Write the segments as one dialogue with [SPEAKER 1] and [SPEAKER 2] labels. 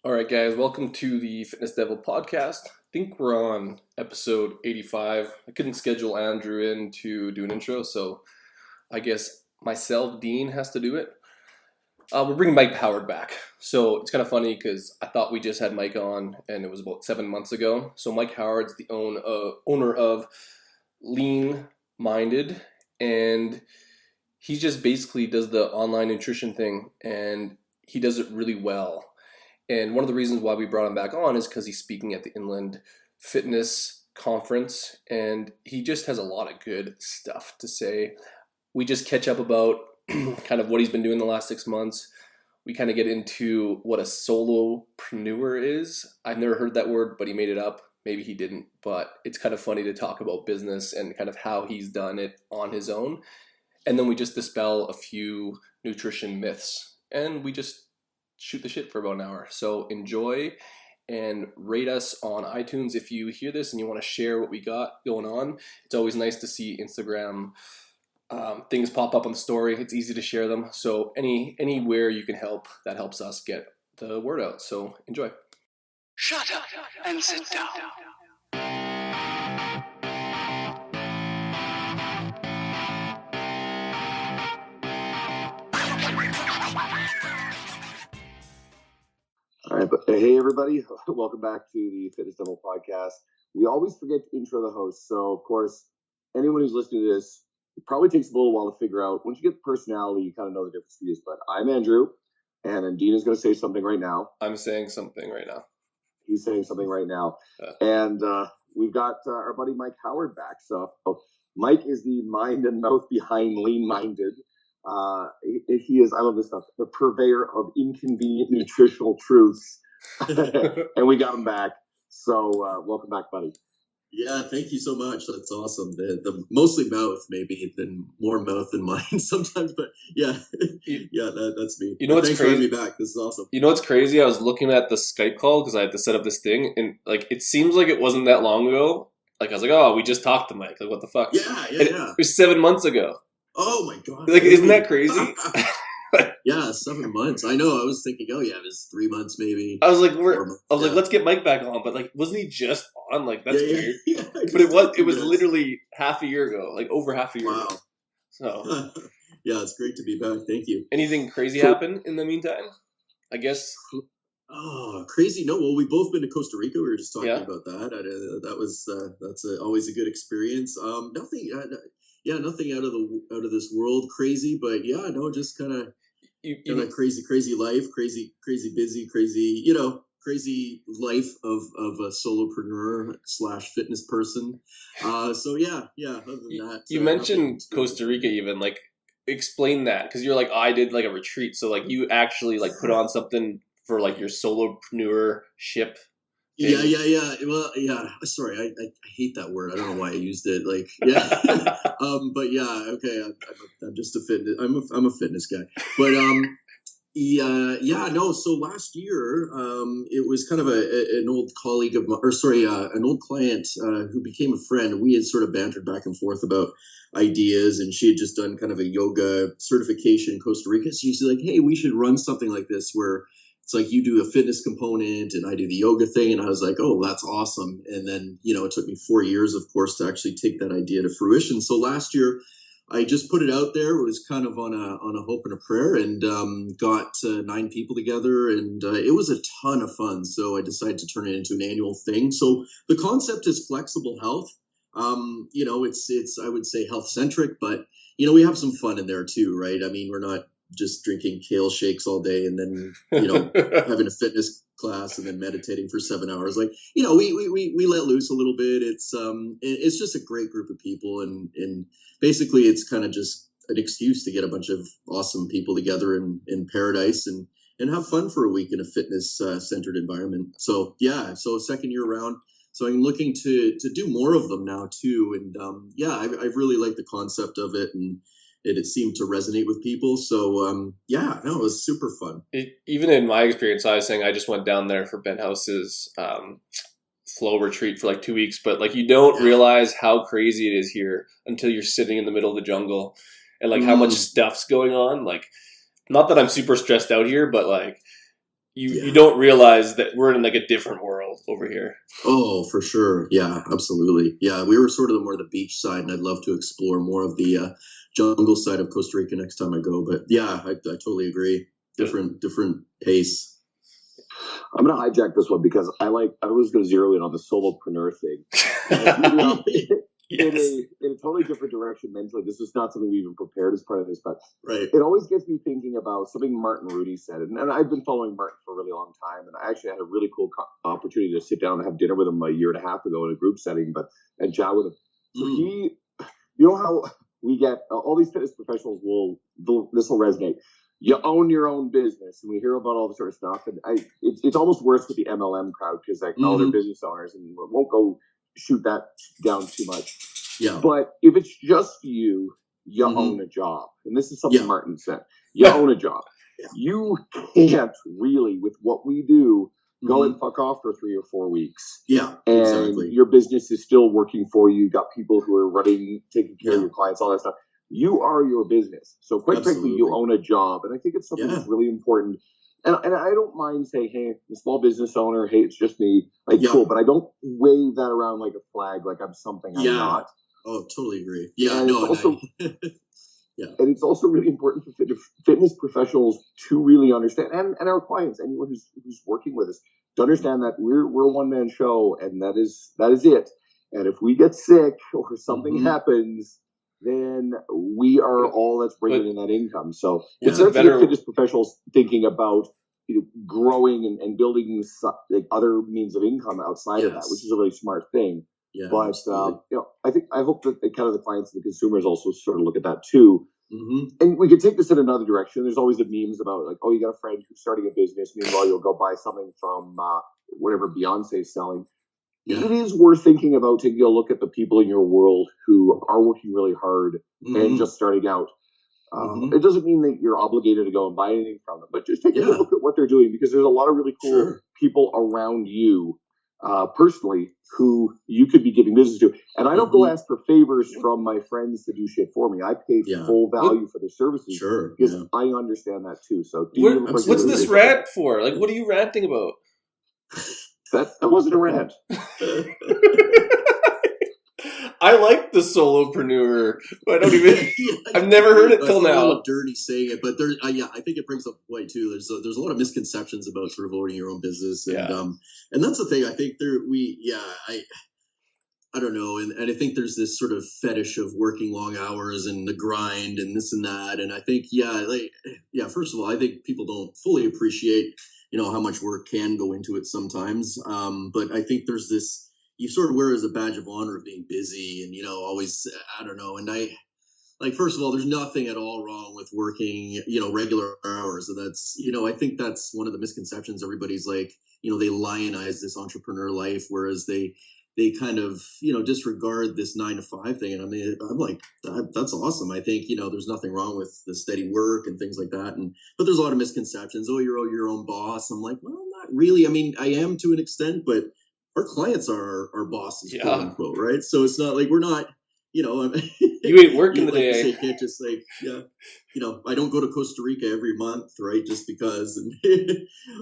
[SPEAKER 1] All right, guys, welcome to the Fitness Devil podcast. I think we're on episode 85. I couldn't schedule Andrew in to do an intro, so I guess myself, Dean, has to do it. We're bringing Mike Howard back. So it's kind of funny because I thought we just had Mike on, and it was about 7 months ago. So Mike Howard's the owner of Lean Minded, and he just basically does the online nutrition thing, and he does it really well. And one of the reasons why we brought him back on is because he's speaking at the Inland Fitness Conference, and he just has a lot of good stuff to say. We just catch up about kind of what he's been doing the last 6 months. We kind of get into what a solopreneur is. I've never heard that word, but he made it up. Maybe he didn't, but it's kind of funny to talk about business and kind of how he's done it on his own. And then we just dispel a few nutrition myths, and we just shoot the shit for about an hour. So enjoy and rate us on iTunes if you hear this and you want to share what we got going on. It's always nice to see Instagram things pop up on the story. It's easy to share them. So anywhere you can help, that helps us get the word out. So enjoy.
[SPEAKER 2] Shut up and sit down.
[SPEAKER 3] All right, but hey everybody, welcome back to the Fitness Devil podcast. We always forget to intro the host, so of course, anyone who's listening to this, it probably takes a little while to figure out. Once you get the personality, you kind of know the difference between these. But I'm Andrew, and then Dean is going to say something right now.
[SPEAKER 1] I'm saying something right now.
[SPEAKER 3] He's saying something right now, and we've got our buddy Mike Howard back. So Mike is the mind and mouth behind Lean Minded. He is, I love this stuff, the purveyor of inconvenient nutritional truths. And we got him back. So welcome back, buddy.
[SPEAKER 4] Yeah, thank you so much. That's awesome. The mostly mouth, maybe, than more mouth than mine sometimes. But yeah, that's me.
[SPEAKER 1] You know what's
[SPEAKER 4] Thanks
[SPEAKER 1] crazy?
[SPEAKER 4] for having me back. This is awesome.
[SPEAKER 1] You know what's crazy? I was looking at the Skype call because I had to set up this thing, and like it seems like it wasn't that long ago. Like I was like, oh, we just talked to Mike. Like what the fuck?
[SPEAKER 4] Yeah.
[SPEAKER 1] It was 7 months ago.
[SPEAKER 4] Oh my god!
[SPEAKER 1] Like, isn't that crazy?
[SPEAKER 4] Yeah, 7 months. I know. I was thinking, oh yeah, it was 3 months maybe.
[SPEAKER 1] I was like,
[SPEAKER 4] like,
[SPEAKER 1] let's get Mike back on. But like, wasn't he just on? Like that's weird.
[SPEAKER 4] Yeah,
[SPEAKER 1] But it was literally half a year ago, like over half a year ago. So
[SPEAKER 4] yeah, it's great to be back. Thank you.
[SPEAKER 1] Anything crazy happen in the meantime? I guess.
[SPEAKER 4] Oh, crazy! No, well, we've both been to Costa Rica. We were just talking
[SPEAKER 1] Yeah.
[SPEAKER 4] about that. That was that's always a good experience. Nothing, nothing out of this world crazy, but yeah, no, just kind of crazy life, crazy busy, crazy life of a solopreneur / fitness person. So yeah. Other than that,
[SPEAKER 1] You mentioned Costa Rica, even like explain that because you're like I did like a retreat, so like you actually like put on something for like your solopreneurship.
[SPEAKER 4] Yeah. Well, yeah. Sorry, I hate that word. I don't know why I used it. Like, yeah. But yeah, okay. I'm just a fitness. I'm a fitness guy. But yeah. No. So last year, it was kind of an old colleague of mine, an old client who became a friend. We had sort of bantered back and forth about ideas, and she had just done kind of a yoga certification in Costa Rica. So she's like, "Hey, we should run something like this where." It's like you do a fitness component and I do the yoga thing. And I was like, oh, that's awesome. And then, it took me 4 years, of course, to actually take that idea to fruition. So last year I just put it out there. It was kind of on a hope and a prayer, and got 9 people together, and it was a ton of fun. So I decided to turn it into an annual thing. So the concept is flexible health. It's I would say health centric, but we have some fun in there too, right? I mean, we're not just drinking kale shakes all day and then having a fitness class and then meditating for 7 hours. Like we let loose a little bit. It's just a great group of people, and basically it's kind of just an excuse to get a bunch of awesome people together in paradise and have fun for a week in a fitness centered environment. So yeah, so second year around. So I'm looking to do more of them now too, and I really like the concept of it, and it seemed to resonate with people. So it was super fun.
[SPEAKER 1] Even in my experience, I was saying I just went down there for Ben House's flow retreat for like 2 weeks, but like you don't realize how crazy it is here until you're sitting in the middle of the jungle and like how much stuff's going on. Like, not that I'm super stressed out here, but like you don't realize that we're in like a different world over here.
[SPEAKER 4] Oh, for sure. Yeah, absolutely. Yeah, we were sort of more the beach side, and I'd love to explore more of the jungle side of Costa Rica next time I go. But yeah, I totally agree. Different pace.
[SPEAKER 3] I'm going to hijack this one because I was going to zero in on the solopreneur thing. In a totally different direction mentally. This is not something we even prepared as part of this, but
[SPEAKER 4] Right.
[SPEAKER 3] it always gets me thinking about something Martin Rudy said. And I've been following Martin for a really long time. And I actually had a really cool opportunity to sit down and have dinner with him a year and a half ago in a group setting, and chat with him. So you know how we get all these fitness professionals this will resonate. You own your own business, and we hear about all this sort of stuff. And it's almost worse with the MLM crowd because they're business owners, and we won't go shoot that down too much.
[SPEAKER 4] Yeah.
[SPEAKER 3] But if it's just you own a job, and this is something Martin said. You own a job. Yeah. You can't really, with what we do, go and fuck off for 3 or 4 weeks.
[SPEAKER 4] Yeah,
[SPEAKER 3] and
[SPEAKER 4] exactly.
[SPEAKER 3] Your business is still working for you. You got people who are taking care of your clients, all that stuff. You are your business. So quite frankly, you own a job. And I think it's something that's really important. And I don't mind saying, hey, I'm a small business owner. Hey, it's just me. Cool. But I don't wave that around like a flag, like I'm something I'm not.
[SPEAKER 4] Oh, totally agree. Yeah,
[SPEAKER 3] and and it's also really important for fitness professionals to really understand, and our clients, anyone who's working with us, to understand that we're a one-man show, and that is it. And if we get sick or something happens, then we are all that's bringing in that income. So it's fitness professionals thinking about growing and building other means of income outside of that, which is a really smart thing.
[SPEAKER 4] Yeah,
[SPEAKER 3] but I hope that kind of the clients and the consumers also sort of look at that too. And we could take this in another direction. There's always the memes about like, oh, you got a friend who's starting a business. Meanwhile, you'll go buy something from whatever Beyonce's selling. Yeah. It is worth thinking about taking a look at the people in your world who are working really hard and just starting out. It doesn't mean that you're obligated to go and buy anything from them, but just take a look at what they're doing, because there's a lot of really cool people around you personally who you could be giving business to. And I don't go ask for favors from my friends to do shit for me. I pay full value for their services because I understand that too. So
[SPEAKER 1] what's this rant for? Like, what are you ranting about?
[SPEAKER 3] That wasn't a rant.
[SPEAKER 4] I like the solopreneur. I don't even. I've never heard it till now. A little dirty saying it, but there. I think it brings up a point too. There's a lot of misconceptions about sort of owning your own business, and that's the thing. I think I don't know, and I think there's this sort of fetish of working long hours and the grind and this and that, and I think first of all, I think people don't fully appreciate how much work can go into it sometimes, but I think there's this. You sort of wear as a badge of honor of being busy and, always, I don't know. And first of all, there's nothing at all wrong with working, regular hours. And that's, I think that's one of the misconceptions. Everybody's like, they lionize this entrepreneur life, whereas they kind of, disregard this 9 to 5 thing. And I mean, I'm like, that's awesome. I think, there's nothing wrong with the steady work and things like that. But there's a lot of misconceptions. Oh, you're your own boss. I'm like, well, not really. I mean, I am to an extent, but our clients are our bosses, quote unquote, right? So it's not like we're not, you
[SPEAKER 1] ain't working the day.
[SPEAKER 4] You can't just I don't go to Costa Rica every month, right? Just because.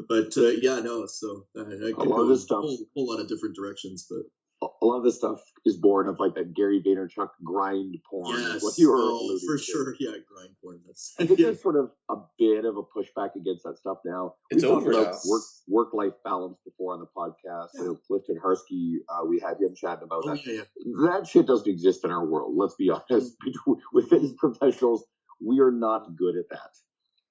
[SPEAKER 4] But so I could go a whole lot of different directions, but.
[SPEAKER 3] A lot of this stuff is born of like that Gary Vaynerchuk grind porn.
[SPEAKER 4] Yes,
[SPEAKER 3] what you were
[SPEAKER 4] for sure. Yeah, grind porn.
[SPEAKER 3] I think there's sort of a bit of a pushback against that stuff now.
[SPEAKER 1] It's over now.
[SPEAKER 3] Work-life balance before on the podcast. Yeah. Clifton Harsky, we had him chatting about that.
[SPEAKER 4] Yeah.
[SPEAKER 3] That shit doesn't exist in our world. Let's be honest. With fitness professionals, we are not good at that.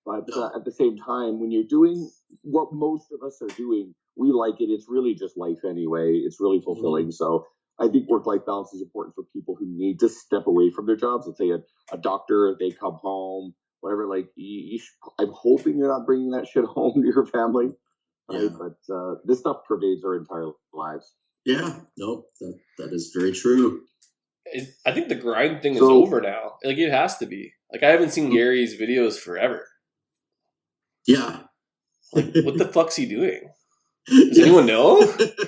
[SPEAKER 3] But at the same time, when you're doing what most of us are doing, we like it. It's really just life anyway. It's really fulfilling. So I think work-life balance is important for people who need to step away from their jobs. Let's say a doctor, they come home, whatever. Like, I'm hoping you're not bringing that shit home to your family. Right? But this stuff pervades our entire lives.
[SPEAKER 4] Yeah, no, that is very true.
[SPEAKER 1] I think the grind thing is over now. Like, it has to be. Like, I haven't seen Gary's videos forever.
[SPEAKER 4] Yeah.
[SPEAKER 1] Like, what the fuck's he doing? Does anyone know?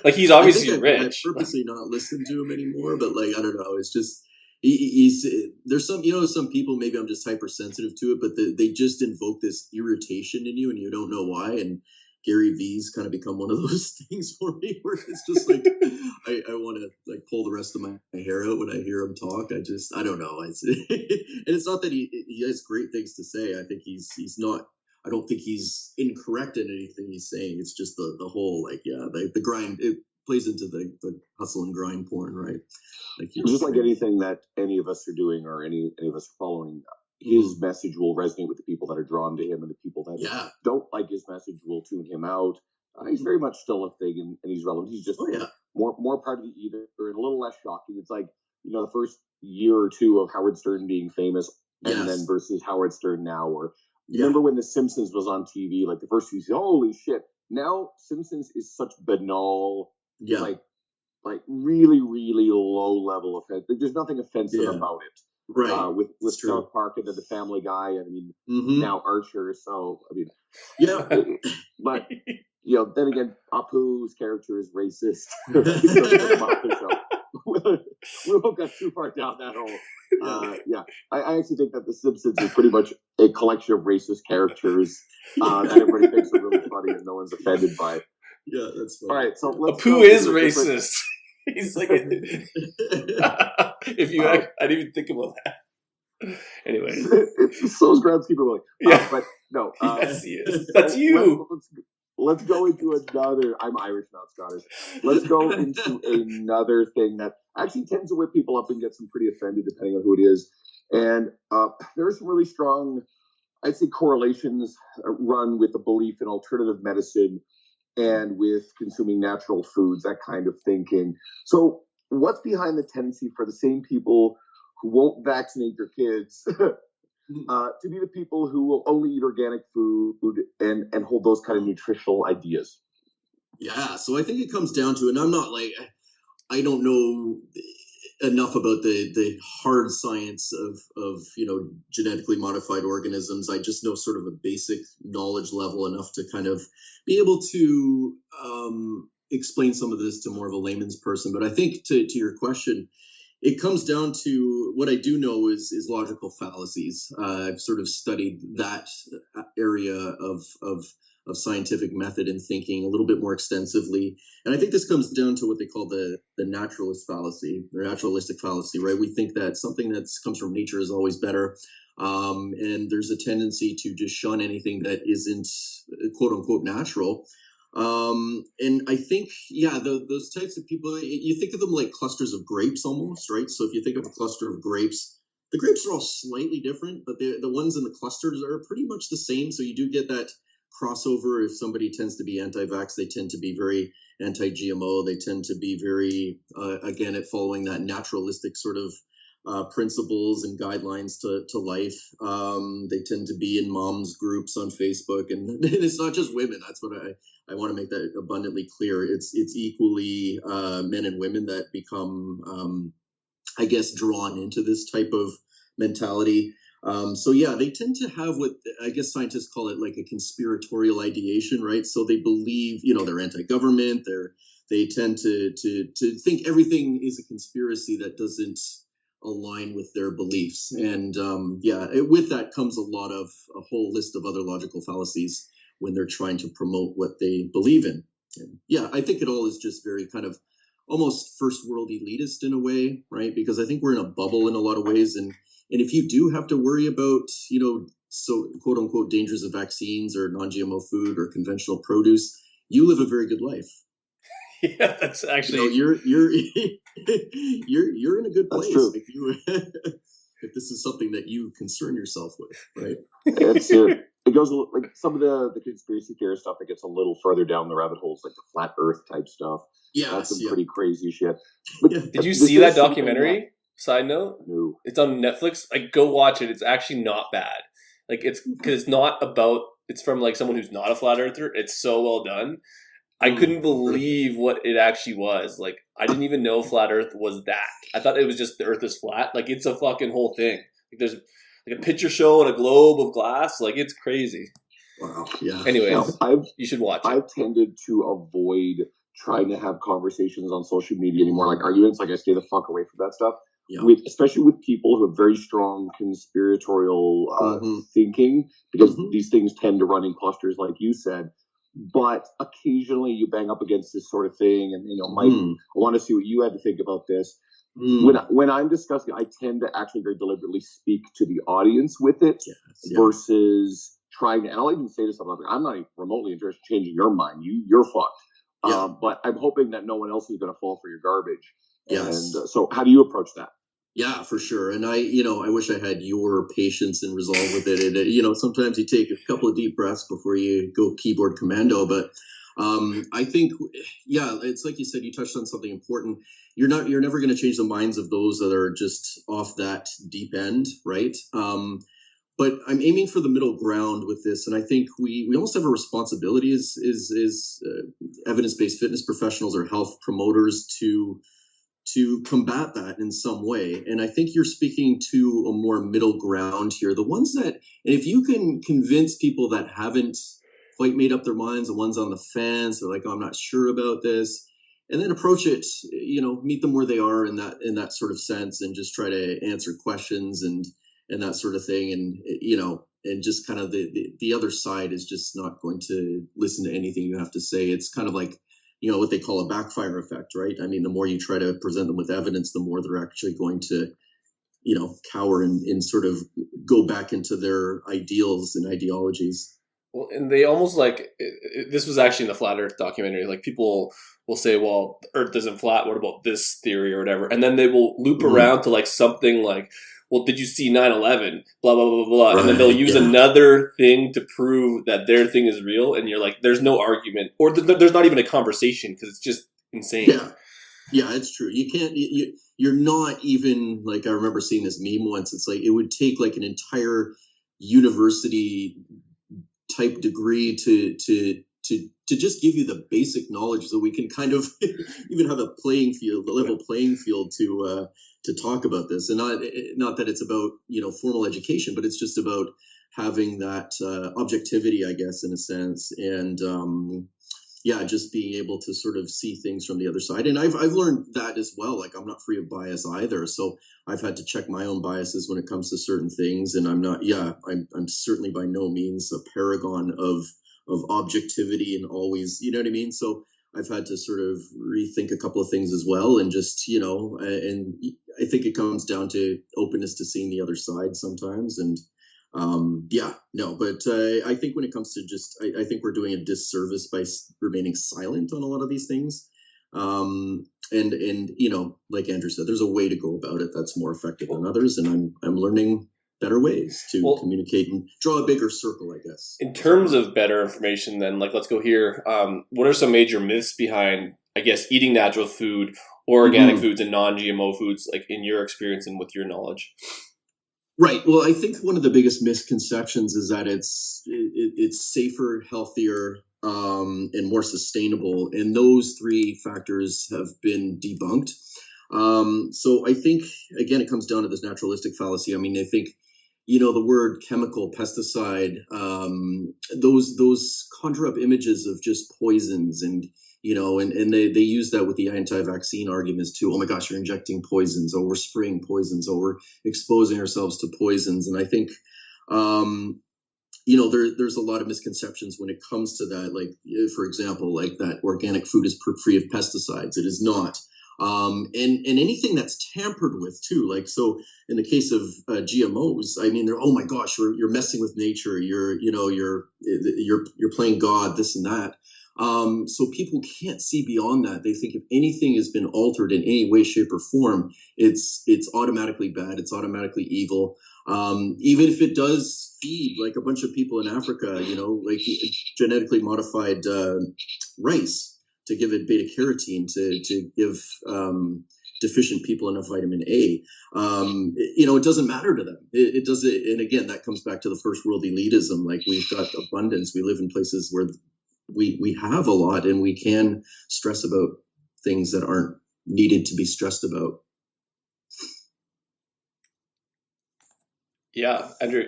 [SPEAKER 1] Like, he's obviously rich.
[SPEAKER 4] I've purposely not listened to him anymore, but I don't know. It's just there's some people, maybe I'm just hypersensitive to it, but they just invoke this irritation in you, and you don't know why. And Gary V's kind of become one of those things for me, where it's just like I want to like pull the rest of my hair out when I hear him talk. I don't know. And it's not that he has great things to say. I think he's not. I don't think he's incorrect in anything he's saying. It's just the whole like the grind. It plays into the hustle and grind porn, right? Like
[SPEAKER 3] just like anything that any of us are doing or any of us are following. His message will resonate with the people that are drawn to him, and the people that don't like his message will tune him out. He's very much still a thing, and he's relevant. He's just more part of the ether, and a little less shocking. It's like, the first year or two of Howard Stern being famous, and then versus Howard Stern now. Or remember when The Simpsons was on TV? Like the first few seasons, holy shit! Now Simpsons is such banal, like really, really low level offense. Like, there's nothing offensive about it.
[SPEAKER 4] Right.
[SPEAKER 3] With South Park and then the Family Guy, and I mean now Archer. So I mean, but then again, Apu's character is racist. We won't get too far down that hole. I actually think that The Simpsons is pretty much a collection of racist characters that everybody thinks are really funny and no one's offended by.
[SPEAKER 4] Yeah, that's funny.
[SPEAKER 3] All right, so
[SPEAKER 1] Apu is racist. He's like, if you, I didn't even think about that. Anyway,
[SPEAKER 3] it's those groundskeeper like, but no,
[SPEAKER 1] yes, he is. That's you.
[SPEAKER 3] Let's go into another. I'm Irish, not Scottish. Let's go into another thing that actually tends to whip people up and get them pretty offended, depending on who it is. And there's some really strong, I'd say, correlations run with the belief in alternative medicine and with consuming natural foods, that kind of thinking. So what's behind the tendency for the same people who won't vaccinate their kids to be the people who will only eat organic food and hold those kind of nutritional ideas?
[SPEAKER 4] Yeah, so I think it comes down to, and I'm not like, I don't know enough about the hard science of genetically modified organisms. I just know sort of a basic knowledge level enough to kind of be able to explain some of this to more of a layman's person. But I think to your question, it comes down to what I do know is logical fallacies. I've sort of studied that area of scientific method and thinking a little bit more extensively. And I think this comes down to what they call the naturalist fallacy, or naturalistic fallacy, right? We think that something that comes from nature is always better. And there's a tendency to just shun anything that isn't quote unquote natural. And I think, those types of people, you think of them like clusters of grapes almost, right? So if you think of a cluster of grapes, the grapes are all slightly different, but the ones in the clusters are pretty much the same. So you do get that crossover. If somebody tends to be anti-vax, they tend to be very anti-GMO. They tend to be very, again, at following that naturalistic sort of principles and guidelines to life. They tend to be in moms groups on Facebook, and it's not just women. That's what I want to make that abundantly clear. It's equally men and women that become, I guess, drawn into this type of mentality. They tend to have what I guess scientists call it like a conspiratorial ideation, right? So they believe, they're anti-government. They tend to think everything is a conspiracy that doesn't align with their beliefs. And with that comes a whole list of other logical fallacies when they're trying to promote what they believe in. And I think it all is just very kind of almost first world elitist in a way, right? Because I think we're in a bubble in a lot of ways. And if you do have to worry about, so quote unquote dangers of vaccines or non-GMO food or conventional produce, you live a very good life.
[SPEAKER 1] Yeah, that's actually
[SPEAKER 4] you're in a good place if you if this is something that you concern yourself with, right?
[SPEAKER 3] It goes like some of the conspiracy theorist stuff that gets a little further down the rabbit holes, like the flat Earth type stuff.
[SPEAKER 4] Yeah,
[SPEAKER 3] that's some pretty crazy shit. But
[SPEAKER 1] did you see that documentary? Side note,
[SPEAKER 3] no.
[SPEAKER 1] It's on Netflix. Like, go watch it. It's actually not bad. Like, it's because it's not about. It's from like someone who's not a flat earther. It's so well done. I couldn't believe what it actually was. Like, I didn't even know flat Earth was that. I thought it was just the Earth is flat. Like, it's a fucking whole thing. Like, there's like a picture show and a globe of glass. Like, it's crazy.
[SPEAKER 4] Wow. Yeah.
[SPEAKER 1] Anyways, you should watch it.
[SPEAKER 3] I've tended to avoid trying to have conversations on social media anymore, like arguments. Like, I stay the fuck away from that stuff. Yeah. Especially with people who have very strong conspiratorial thinking, because these things tend to run in clusters, like you said. but occasionally you bang up against this sort of thing, and Mike, I want to see what you had to think about this. When I'm discussing, I tend to actually very deliberately speak to the audience with it, versus trying to. And I'll even say to someone, I'm not even remotely interested in changing your mind. You're fucked. But I'm hoping that no one else is going to fall for your garbage.
[SPEAKER 4] Yes.
[SPEAKER 3] And so, how do you approach that?
[SPEAKER 4] Yeah, for sure. And I wish I had your patience and resolve with it. And, sometimes you take a couple of deep breaths before you go keyboard commando. But I think, it's like you said, you touched on something important. You're never going to change the minds of those that are just off that deep end, right? But I'm aiming for the middle ground with this, and I think we almost have a responsibility as evidence-based fitness professionals or health promoters to combat that in some way. And I think you're speaking to a more middle ground here. The ones that, and if you can convince people that haven't quite made up their minds, the ones on the fence, they're like, oh, I'm not sure about this, and then approach it, meet them where they are in that sort of sense, and just try to answer questions and that sort of thing. And, and just kind of the other side is just not going to listen to anything you have to say. It's kind of like, what they call a backfire effect, right? I mean, the more you try to present them with evidence, the more they're actually going to, cower and sort of go back into their ideals and ideologies.
[SPEAKER 1] Well, and they almost this was actually in the Flat Earth documentary, like people will say, well, the Earth isn't flat, what about this theory or whatever? And then they will loop around to something like, well, did you see 9/11? Blah, blah, blah, blah. Right, and then they'll use another thing to prove that their thing is real. And you're like, there's no argument, or there's not even a conversation, because it's just insane.
[SPEAKER 4] Yeah, it's true. You can't, you're not even, I remember seeing this meme once. It's like, it would take an entire university type degree to just give you the basic knowledge so we can kind of even have a level playing field to talk about this. And not that it's about, formal education, but it's just about having that objectivity, I guess, in a sense. And just being able to sort of see things from the other side. And I've learned that as well. I'm not free of bias either. So I've had to check my own biases when it comes to certain things. And I'm certainly by no means a paragon of objectivity and always, you know what I mean? So I've had to sort of rethink a couple of things as well. And just, and I think it comes down to openness to seeing the other side sometimes. And but I think when it comes to I think we're doing a disservice by remaining silent on a lot of these things. And like Andrew said, there's a way to go about it that's more effective than others. And I'm learning better ways to communicate and draw a bigger circle, I guess.
[SPEAKER 1] In terms of better information, then, let's go here. What are some major myths behind, I guess, eating natural food or organic foods and non-GMO foods, in your experience and with your knowledge?
[SPEAKER 4] Right. Well, I think one of the biggest misconceptions is that it's safer, healthier, and more sustainable. And those three factors have been debunked. So I think, again, it comes down to this naturalistic fallacy. I mean, I think, the word chemical, pesticide, those conjure up images of just poisons and, and they use that with the anti-vaccine arguments too. Oh my gosh, you're injecting poisons, or we're spraying poisons, or we're exposing ourselves to poisons. And I think, there's a lot of misconceptions when it comes to that. For example, that organic food is free of pesticides. It is not. And anything that's tampered with too, so in the case of GMOs, I mean, they're, oh my gosh, you're messing with nature. You're playing God, this and that. So people can't see beyond that. They think if anything has been altered in any way, shape, or form, it's automatically bad. It's automatically evil. Even if it does feed a bunch of people in Africa, genetically modified rice to give it beta carotene to give deficient people enough vitamin A. It doesn't matter to them. It does it, and again, that comes back to the first world elitism. We've got abundance. We live in places where we have a lot, and we can stress about things that aren't needed to be stressed about.
[SPEAKER 1] Yeah, Andrew,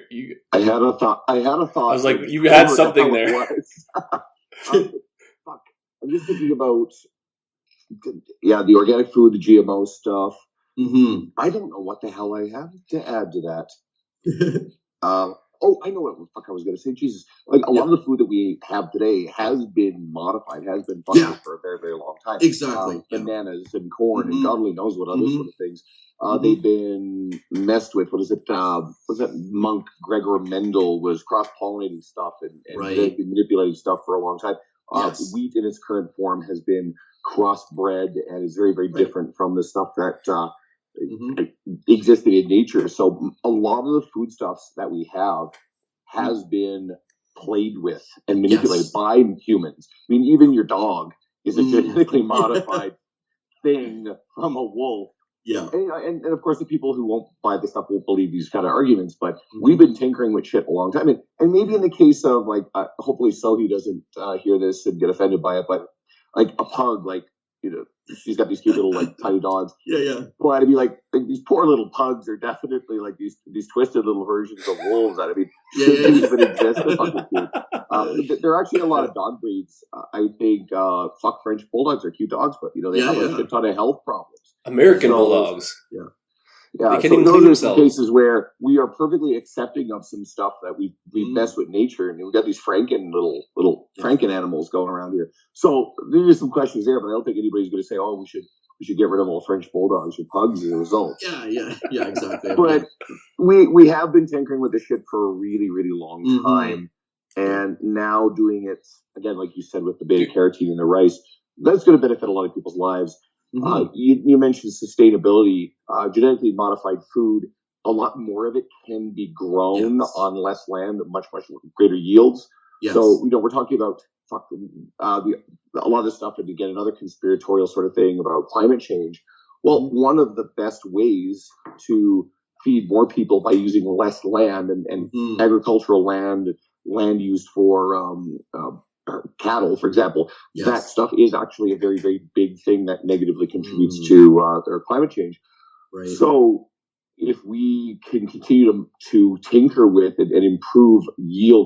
[SPEAKER 3] I had a thought. I
[SPEAKER 1] was like, you had something there.
[SPEAKER 3] Fuck. I'm just thinking about, the organic food, the GMO stuff.
[SPEAKER 4] Mm-hmm.
[SPEAKER 3] I don't know what the hell I have to add to that. I know what the fuck I was going to say. Jesus, like a lot of the food that we have today has been modified, has been functional for a very, very long time.
[SPEAKER 4] Exactly.
[SPEAKER 3] Bananas and corn and God only knows what other sort of things. They've been messed with. What is it? Was that monk Gregor Mendel was cross-pollinating stuff and they've been manipulating stuff for a long time. Wheat in its current form has been crossbred and is very, very different from the stuff that existed in nature. So a lot of the foodstuffs that we have has been played with and manipulated by humans. I mean, even your dog is a genetically modified thing from a wolf.
[SPEAKER 4] Yeah.
[SPEAKER 3] And of course, the people who won't buy the stuff won't believe these kind of arguments, but we've been tinkering with shit a long time. And maybe in the case of, like, hopefully Sohi doesn't hear this and get offended by it, but like a pug, like, you know, she's got these cute little, like, tiny dogs.
[SPEAKER 4] Yeah.
[SPEAKER 3] Well, I mean, like these poor little pugs are definitely like these twisted little versions of wolves that, I mean, shouldn't even exist. They're fucking cute. There are actually a lot of dog breeds. I think French bulldogs are cute dogs, but, you know, they have a shit ton of health problems.
[SPEAKER 1] American bulldogs.
[SPEAKER 3] Yeah.
[SPEAKER 1] They can't
[SPEAKER 3] So
[SPEAKER 1] even clean
[SPEAKER 3] those are
[SPEAKER 1] themselves.
[SPEAKER 3] some cases where we are perfectly accepting of some stuff that we mess with nature, and we've got these little Franken animals going around here. So there's some questions there, but I don't think anybody's going to say, "Oh, we should get rid of all French bulldogs or pugs as a result."
[SPEAKER 4] Yeah, exactly.
[SPEAKER 3] But we have been tinkering with this shit for a really, really long time, and now doing it again, like you said, with the beta carotene and the rice, that's going to benefit a lot of people's lives. You mentioned sustainability, genetically modified food. A lot more of it can be grown on less land, much greater yields.
[SPEAKER 4] Yes.
[SPEAKER 3] So, you know, we're talking about a lot of this stuff, and again, another conspiratorial sort of thing about climate change. Well, one of the best ways to feed more people by using less land and agricultural land used for cattle, for example, that stuff is actually a very, very big thing that negatively contributes to their climate change.
[SPEAKER 4] Right.
[SPEAKER 3] So if we can continue to tinker with it and improve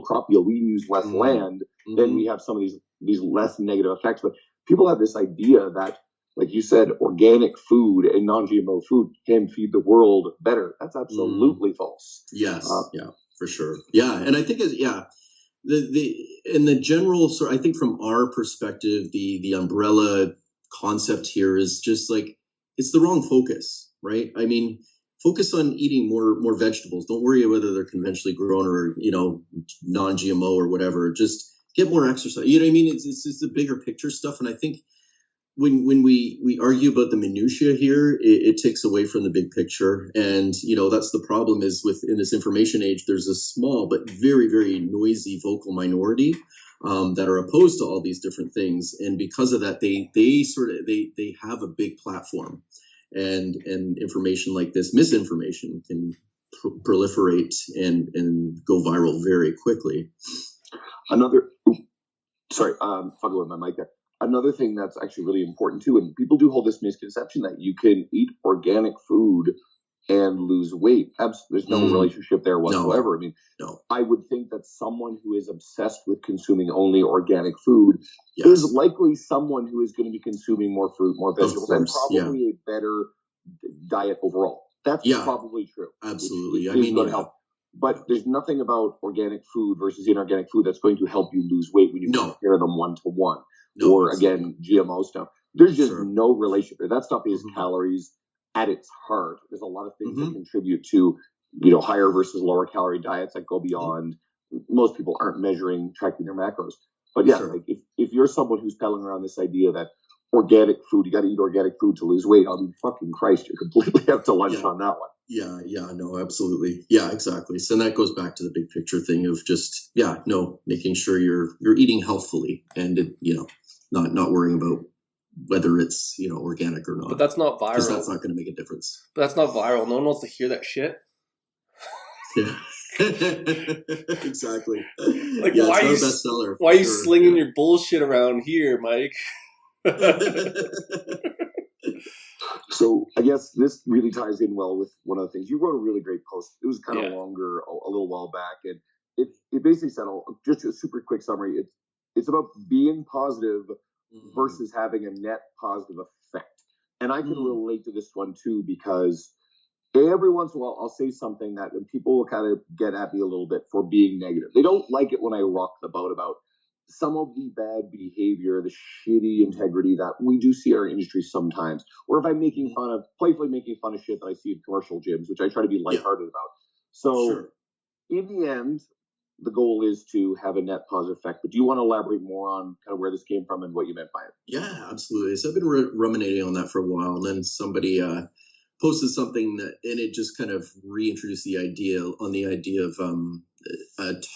[SPEAKER 3] crop yield, we use less land, then we have some of these less negative effects. But people have this idea that, like you said, organic food and non-GMO food can feed the world better. That's absolutely false.
[SPEAKER 4] Yes, for sure. Yeah, and I think the general sort, I think from our perspective, the umbrella concept here is just like, it's the wrong focus, right? I mean, focus on eating more vegetables. Don't worry whether they're conventionally grown or, you know, non-GMO or whatever. Just get more exercise. You know what I mean? It's the bigger picture stuff. And I think when we argue about the minutia here, it takes away from the big picture. And, you know, that's the problem is in this information age, there's a small but very, very noisy vocal minority that are opposed to all these different things. And because of that, they have a big platform, and information like this, misinformation, can proliferate and go viral very quickly. Fucking with my mic there. Another thing that's actually really important too, and people do hold this misconception that you can eat organic food and lose weight. There's no relationship there whatsoever. I mean, I would think that someone who is obsessed with consuming only organic food is likely someone who is going to be consuming more fruit, more vegetables, and probably a better diet overall. That's probably true. Absolutely.
[SPEAKER 3] I mean, going to help. But there's nothing about organic food versus inorganic food that's going to help you lose weight when you compare them one to one. Or again, GMO stuff. There's just no relationship. That stuff is calories at its heart. There's a lot of things that contribute to, you know, higher versus lower calorie diets that go beyond. Most people aren't tracking their macros. But like if you're someone who's peddling around this idea that organic food, you got to eat organic food to lose weight, I mean, fucking Christ, you're completely up to lunch on that one.
[SPEAKER 4] Yeah, no, absolutely. Yeah, exactly. So that goes back to the big picture thing of just, making sure you're eating healthfully and, you know, not worrying about whether it's, you know, organic or not.
[SPEAKER 1] But that's not viral.
[SPEAKER 4] Because that's not going to make a difference.
[SPEAKER 1] But that's not viral. No one wants to hear that shit.
[SPEAKER 4] Yeah. Exactly.
[SPEAKER 1] Like, why are you slinging your bullshit around here, Mike?
[SPEAKER 3] So I guess this really ties in well with one of the things. You wrote a really great post. It was kind of longer a little while back, and it basically said, just a super quick summary. It's about being positive versus having a net positive effect. And I can relate to this one too, because every once in a while I'll say something that people will kind of get at me a little bit for being negative. They don't like it when I rock the boat about some of the bad behavior, the shitty integrity that we do see in our industry sometimes. Or if I'm playfully making fun of shit that I see in commercial gyms, which I try to be lighthearted about. So in the end, the goal is to have a net positive effect. But do you want to elaborate more on kind of where this came from and what you meant by it?
[SPEAKER 4] Yeah, absolutely. So I've been ruminating on that for a while, and then somebody posted something and it just kind of reintroduced the idea of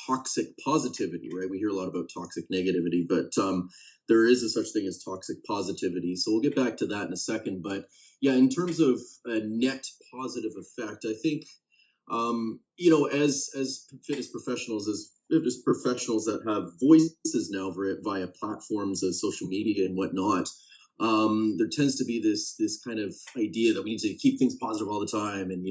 [SPEAKER 4] toxic positivity, right? We hear a lot about toxic negativity, but there is a such thing as toxic positivity. So we'll get back to that in a second. But yeah, in terms of a net positive effect, I think, as fitness professionals, as fitness professionals that have voices now via platforms of social media and whatnot, there tends to be this kind of idea that we need to keep things positive all the time and,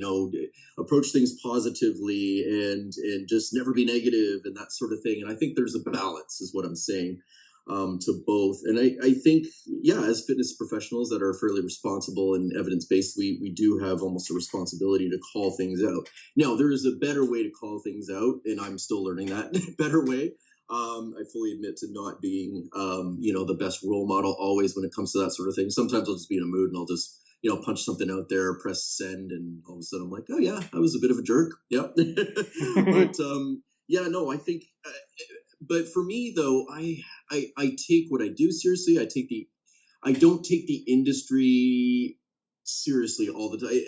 [SPEAKER 4] approach things positively and just never be negative and that sort of thing. And I think there's a balance is what I'm saying, to both. And I think, as fitness professionals that are fairly responsible and evidence-based, we do have almost a responsibility to call things out. Now, there is a better way to call things out, and I'm still learning that better way. I fully admit to not being, the best role model always when it comes to that sort of thing. Sometimes I'll just be in a mood and I'll just, punch something out there, press send, and all of a sudden I'm like, oh yeah, I was a bit of a jerk. Yep. But I think, but for me though, I take what I do seriously. I don't take the industry seriously all the time.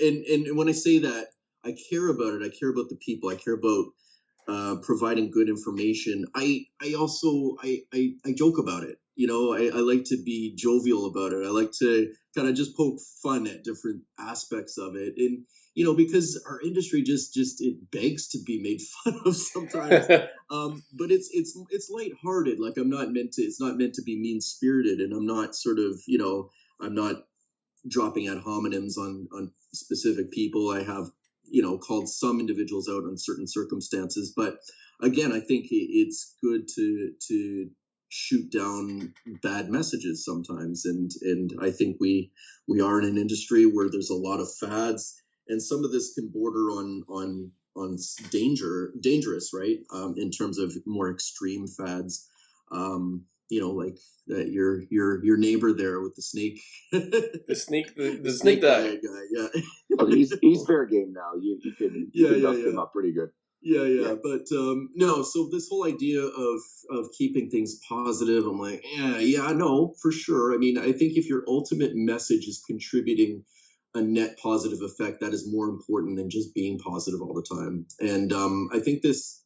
[SPEAKER 4] And when I say that, I care about it. I care about the people. I care about providing good information. I also joke about it. I like to be jovial about it. I like to kind of just poke fun at different aspects of it. And, because our industry just it begs to be made fun of sometimes. But it's lighthearted. Like it's not meant to be mean spirited. And I'm not sort of, I'm not dropping ad hominems on specific people. I have, called some individuals out on certain circumstances. But again, I think it's good to shoot down bad messages sometimes. And I think we are in an industry where there's a lot of fads, and some of this can border on dangerous, right? In terms of more extreme fads. Like your neighbor there with the snake.
[SPEAKER 1] the snake guy.
[SPEAKER 4] Yeah.
[SPEAKER 3] Oh, he's fair game now. You can dust him up pretty good.
[SPEAKER 4] Yeah. But no. So this whole idea of keeping things positive, I'm like, no, for sure. I mean, I think if your ultimate message is contributing a net positive effect, that is more important than just being positive all the time. And I think this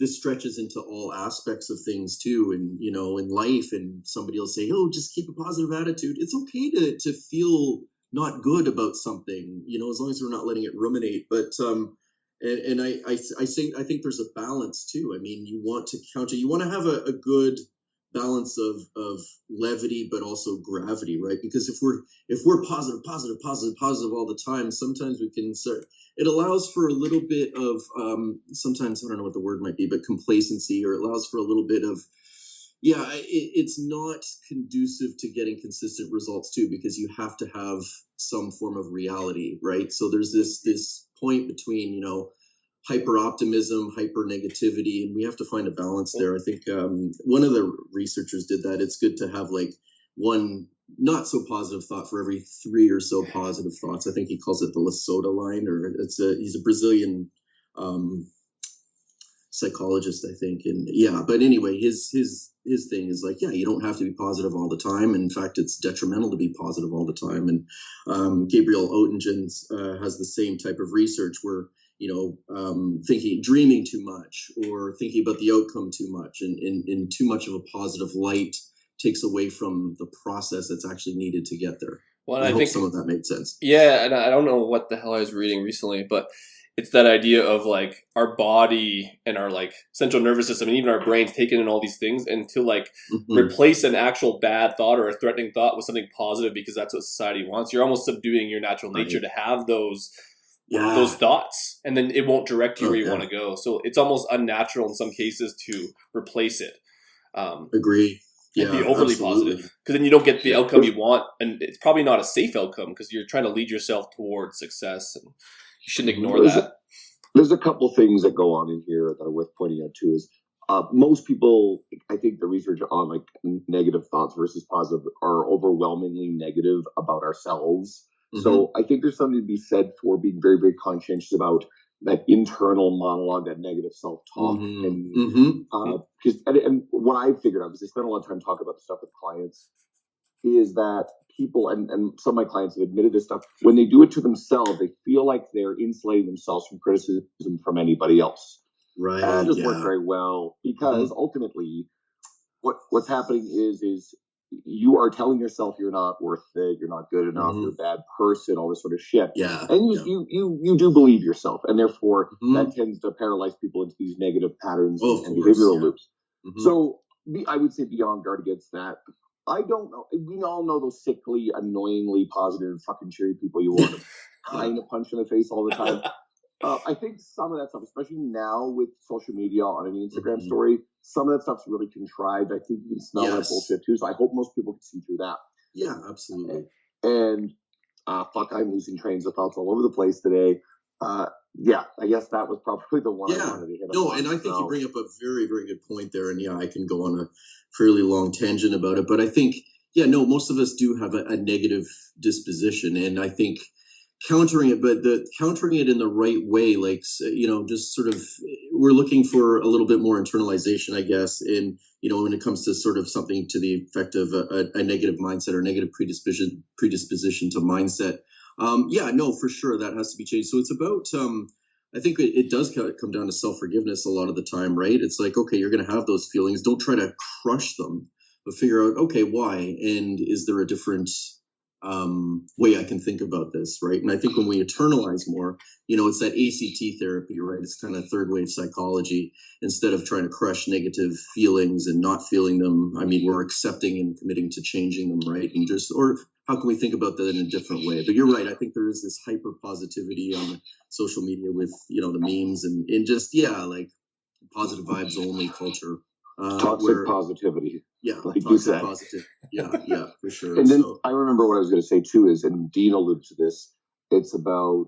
[SPEAKER 4] stretches into all aspects of things too, and in life. And somebody will say, "Oh, just keep a positive attitude." It's okay to feel not good about something, as long as we're not letting it ruminate. But and I think there's a balance too. I mean, you want to have a good balance of levity, but also gravity, right? Because if we're positive all the time, sometimes we can start. It allows for a little bit of sometimes, I don't know what the word might be, but complacency, or it allows for a little bit of it's not conducive to getting consistent results too, because you have to have some form of reality, right? So there's this point between hyper optimism, hyper negativity, and we have to find a balance there. I think one of the researchers did that. It's good to have like one not so positive thought for every 3 or so positive thoughts. I think he calls it the Lasota line, or he's a Brazilian psychologist, I think. And but anyway, his thing is like, you don't have to be positive all the time. In fact, it's detrimental to be positive all the time. And Gabriel Oettingen has the same type of research where dreaming too much, or thinking about the outcome too much, and in too much of a positive light takes away from the process that's actually needed to get there. Well, I hope some of that made sense.
[SPEAKER 1] Yeah, and I don't know what the hell I was reading recently, but it's that idea of like our body and our like central nervous system and even our brains taking in all these things, and to like replace an actual bad thought or a threatening thought with something positive because that's what society wants. You're almost subduing your natural nature to have those thoughts, and then it won't direct you where you want to go. So it's almost unnatural in some cases to replace it.
[SPEAKER 4] Agree.
[SPEAKER 1] And be overly positive, because then you don't get the outcome you want, and it's probably not a safe outcome because you're trying to lead yourself towards success. And shouldn't ignore
[SPEAKER 3] There's
[SPEAKER 1] that.
[SPEAKER 3] There's a couple things that go on in here that are worth pointing out too. Is most people, I think the research on like negative thoughts versus positive are overwhelmingly negative about ourselves.
[SPEAKER 4] Mhm.
[SPEAKER 3] So I think there's something to be said for being very, very conscientious about that internal monologue, that negative self-talk.
[SPEAKER 4] Mhm.
[SPEAKER 3] And what I figured out, because I spent a lot of time talking about the stuff with clients, is that people, and some of my clients have admitted this stuff, when they do it to themselves, they feel like they're insulating themselves from criticism from anybody else.
[SPEAKER 4] Right.
[SPEAKER 3] And that doesn't work
[SPEAKER 4] Yeah.
[SPEAKER 3] very well, because ultimately what's happening is you are telling yourself you're not worth it, you're not good enough, you're a bad person, all this sort of shit.
[SPEAKER 4] Yeah.
[SPEAKER 3] And you do believe yourself, and therefore
[SPEAKER 4] Mhm.
[SPEAKER 3] that tends to paralyze people into these negative patterns
[SPEAKER 4] Oh, of
[SPEAKER 3] and
[SPEAKER 4] course,
[SPEAKER 3] behavioral
[SPEAKER 4] yeah.
[SPEAKER 3] loops.
[SPEAKER 4] Mhm.
[SPEAKER 3] So I would say be on guard against that. I don't know. We all know those sickly, annoyingly positive, fucking cheery people you want to kind of punch in the face all the time. I think some of that stuff, especially now with social media on an Instagram story, some of that stuff's really contrived. I think you can smell that
[SPEAKER 4] Yes.
[SPEAKER 3] bullshit too. So I hope most people can see through that.
[SPEAKER 4] Yeah, absolutely.
[SPEAKER 3] And fuck, I'm losing trains of thoughts all over the place today. Yeah, I guess that was probably the one I
[SPEAKER 4] Yeah.
[SPEAKER 3] wanted to hit
[SPEAKER 4] No,
[SPEAKER 3] upon.
[SPEAKER 4] and I think you bring up a very, very good point there. And yeah, I can go on a fairly long tangent about it. But I think, yeah, no, most of us do have a negative disposition. And I think countering it, but countering it in the right way, like, just sort of, we're looking for a little bit more internalization, I guess, in, when it comes to sort of something to the effect of a negative mindset or negative predisposition to mindset. Yeah, no, for sure, that has to be changed. So it's about, I think it does come down to self-forgiveness a lot of the time, right? It's like, okay, you're going to have those feelings. Don't try to crush them, but figure out, okay, why? And is there a different way I can think about this, right? And I think when we internalize more, it's that ACT therapy, right? It's kind of third wave psychology. Instead of trying to crush negative feelings and not feeling them, I mean, we're accepting and committing to changing them, right? And or how can we think about that in a different way? But you're right. I think there is this hyper positivity on social media with, the memes and just, like positive vibes only culture.
[SPEAKER 3] Toxic positivity.
[SPEAKER 4] Yeah,
[SPEAKER 3] like
[SPEAKER 4] toxic
[SPEAKER 3] you said.
[SPEAKER 4] positive. Yeah, for sure.
[SPEAKER 3] And then I remember what I was going to say too is, and Dean alluded to this, it's about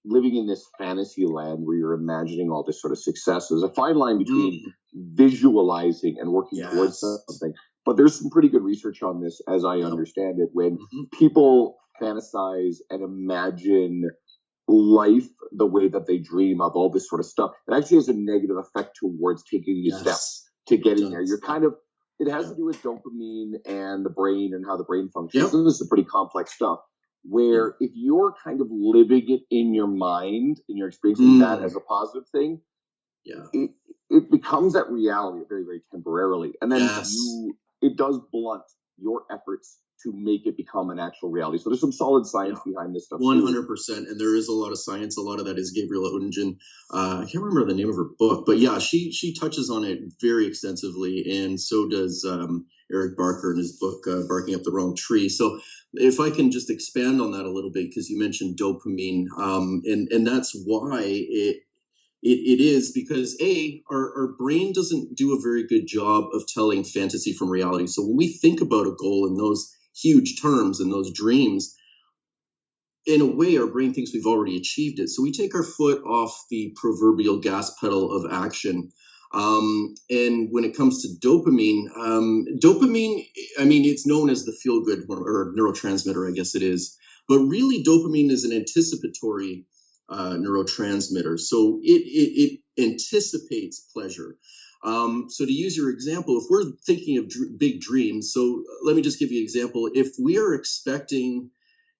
[SPEAKER 3] living in this fantasy land where you're imagining all this sort of success. There's a fine line between visualizing and working towards something. But there's some pretty good research on this, as I understand it, when people fantasize and imagine life the way that they dream of all this sort of stuff, it actually has a negative effect towards taking these steps to getting there. You're kind of, it has to do with dopamine and the brain and how the brain functions. And this is pretty complex stuff, where if you're kind of living it in your mind and you're experiencing that as a positive thing, it becomes that reality very, very temporarily. And then it does blunt your efforts to make it become an actual reality. So there's some solid science behind this stuff.
[SPEAKER 4] 100%. And there is a lot of science. A lot of that is Gabriela Oettingen. I can't remember the name of her book, but yeah, she touches on it very extensively. And so does Eric Barker in his book, Barking Up the Wrong Tree. So if I can just expand on that a little bit, because you mentioned dopamine, and that's why it is, because our brain doesn't do a very good job of telling fantasy from reality. So when we think about a goal in those huge terms and those dreams, in a way, our brain thinks we've already achieved it. So we take our foot off the proverbial gas pedal of action. And when it comes to dopamine, I mean, it's known as the feel-good or neurotransmitter, I guess it is. But really, dopamine is an anticipatory neurotransmitter. So it anticipates pleasure. So to use your example, if we're thinking of big dreams, so let me just give you an example. If we are expecting,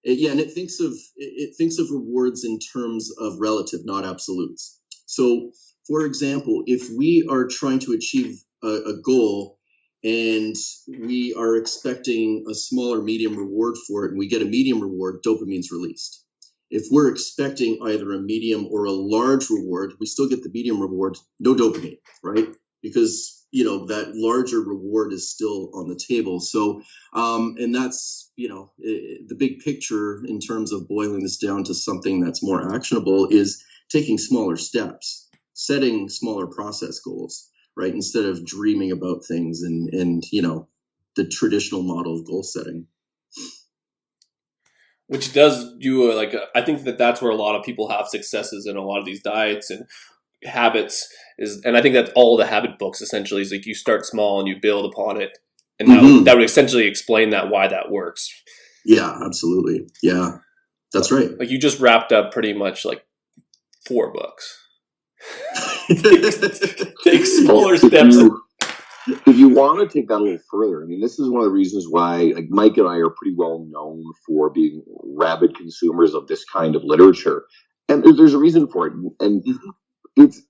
[SPEAKER 4] and it thinks of rewards in terms of relative, not absolutes. So, for example, if we are trying to achieve a goal and we are expecting a smaller medium reward for it, and we get a medium reward, dopamine's released. If we're expecting either a medium or a large reward, we still get the medium reward, no dopamine, right? Because that larger reward is still on the table. So, and that's the big picture in terms of boiling this down to something that's more actionable is taking smaller steps, setting smaller process goals, right? Instead of dreaming about things and the traditional model of goal setting.
[SPEAKER 1] which does do I think that's where a lot of people have successes in a lot of these diets and habits and I think that's all the habit books essentially is like you start small and you build upon it, and that would essentially explain why that works.
[SPEAKER 4] Yeah, absolutely. Yeah, that's right.
[SPEAKER 1] Like you just wrapped up pretty much like 4 books. Take smaller steps.
[SPEAKER 3] If you want to take that a little further, I mean, this is one of the reasons why like Mike and I are pretty well known for being rabid consumers of this kind of literature, and there's a reason for it, and it's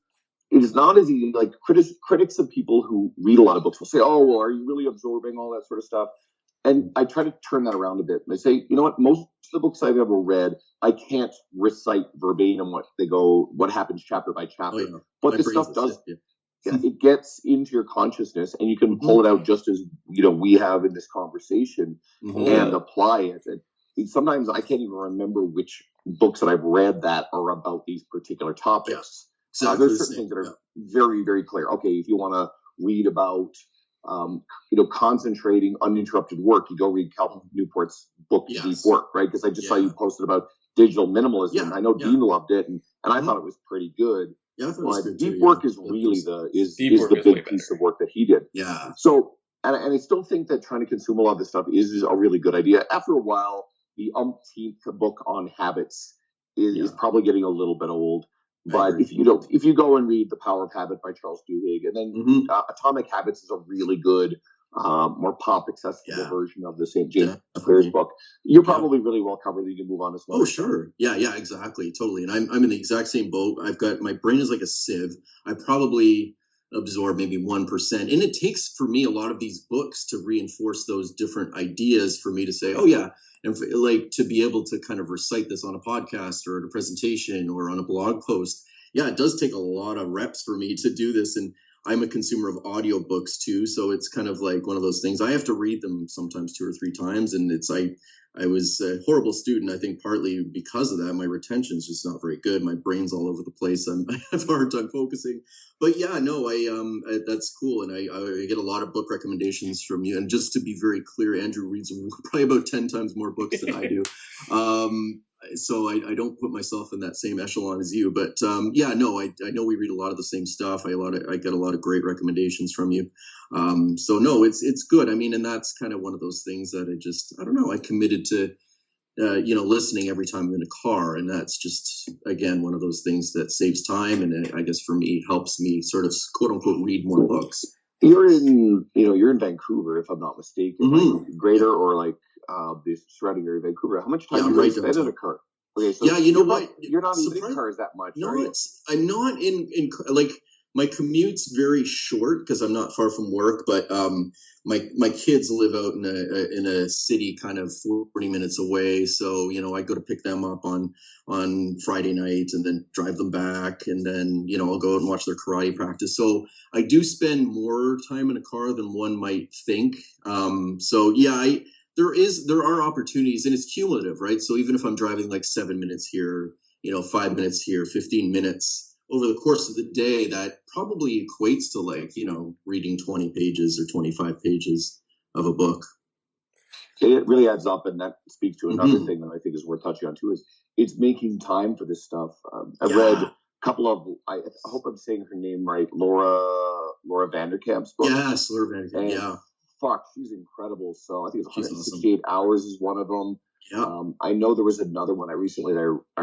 [SPEAKER 3] not as easy. Like critics of people who read a lot of books will say, "Oh, well, are you really absorbing all that sort of stuff?" And I try to turn that around a bit. And I say, you know what? Most of the books I've ever read, I can't recite verbatim what happens chapter by chapter.
[SPEAKER 4] Oh, yeah.
[SPEAKER 3] But this stuff does. It gets into your consciousness, and you can pull it out just as we have in this conversation, and apply it. And sometimes I can't even remember which books that I've read that are about these particular topics.
[SPEAKER 4] Yeah, exactly.
[SPEAKER 3] There's certain things that are very, very clear. Okay, if you want to read about concentrating uninterrupted work, you go read Cal Newport's book Deep Work, right? Because I just saw you posted about digital minimalism.
[SPEAKER 4] Yeah,
[SPEAKER 3] I know Dean loved it, and I thought it was pretty good.
[SPEAKER 4] Yeah, I thought it was good
[SPEAKER 3] Deep
[SPEAKER 4] too,
[SPEAKER 3] Work is really the big piece of work that he did.
[SPEAKER 4] Yeah.
[SPEAKER 3] So, and I still think that trying to consume a lot of this stuff is a really good idea. After a while, the umpteenth book on habits is probably getting a little bit old. But if you go and read The Power of Habit by Charles Duhigg, and then Atomic Habits is a really good, more pop accessible version of the St. James Clear's book, you're probably really well covered. You can move on to some.
[SPEAKER 4] Oh, sure. Yeah, exactly. Totally. And I'm in the exact same boat. I've got, my brain is like a sieve. I probably absorb maybe 1%. And it takes for me a lot of these books to reinforce those different ideas for me to say, oh yeah. And to be able to kind of recite this on a podcast or at a presentation or on a blog post. Yeah, it does take a lot of reps for me to do this. And I'm a consumer of audiobooks too. So it's kind of like one of those things. I have to read them sometimes 2 or 3 times. And I was a horrible student, I think partly because of that. My retention is just not very good. My brain's all over the place. I have a hard time focusing. But yeah, no, that's cool. And I get a lot of book recommendations from you. And just to be very clear, Andrew reads probably about 10 times more books than I do. So I don't put myself in that same echelon as you. But I know we read a lot of the same stuff. I get a lot of great recommendations from you. So no, it's good. I mean, and that's kind of one of those things that I don't know, I committed to, listening every time I'm in a car. And that's just, again, one of those things that saves time. And I guess for me, helps me sort of quote unquote read more books.
[SPEAKER 3] You're in Vancouver, if I'm not mistaken, like greater or like the surrounding area of Vancouver. How much time do you spend in a car? Okay, so
[SPEAKER 4] you know what?
[SPEAKER 3] You're not even in cars that much.
[SPEAKER 4] No, I'm not in like, my commute's very short because I'm not far from work, but my kids live out in a city kind of 40 minutes away. So, I go to pick them up on Friday night and then drive them back. And then, I'll go out and watch their karate practice. So I do spend more time in a car than one might think. There are opportunities, and it's cumulative, right? So even if I'm driving like 7 minutes here, 5 minutes here, 15 minutes over the course of the day, that probably equates to reading 20 pages or 25 pages of a book.
[SPEAKER 3] It really adds up, and that speaks to another thing that I think is worth touching on too, is it's making time for this stuff. I've read a couple of, I hope I'm saying her name right, Laura Vanderkamp's book.
[SPEAKER 4] Yes, Laura Vanderkamp,
[SPEAKER 3] Fuck, she's incredible. So I think it's 168 hours is one of them. Yeah. I know there was another one I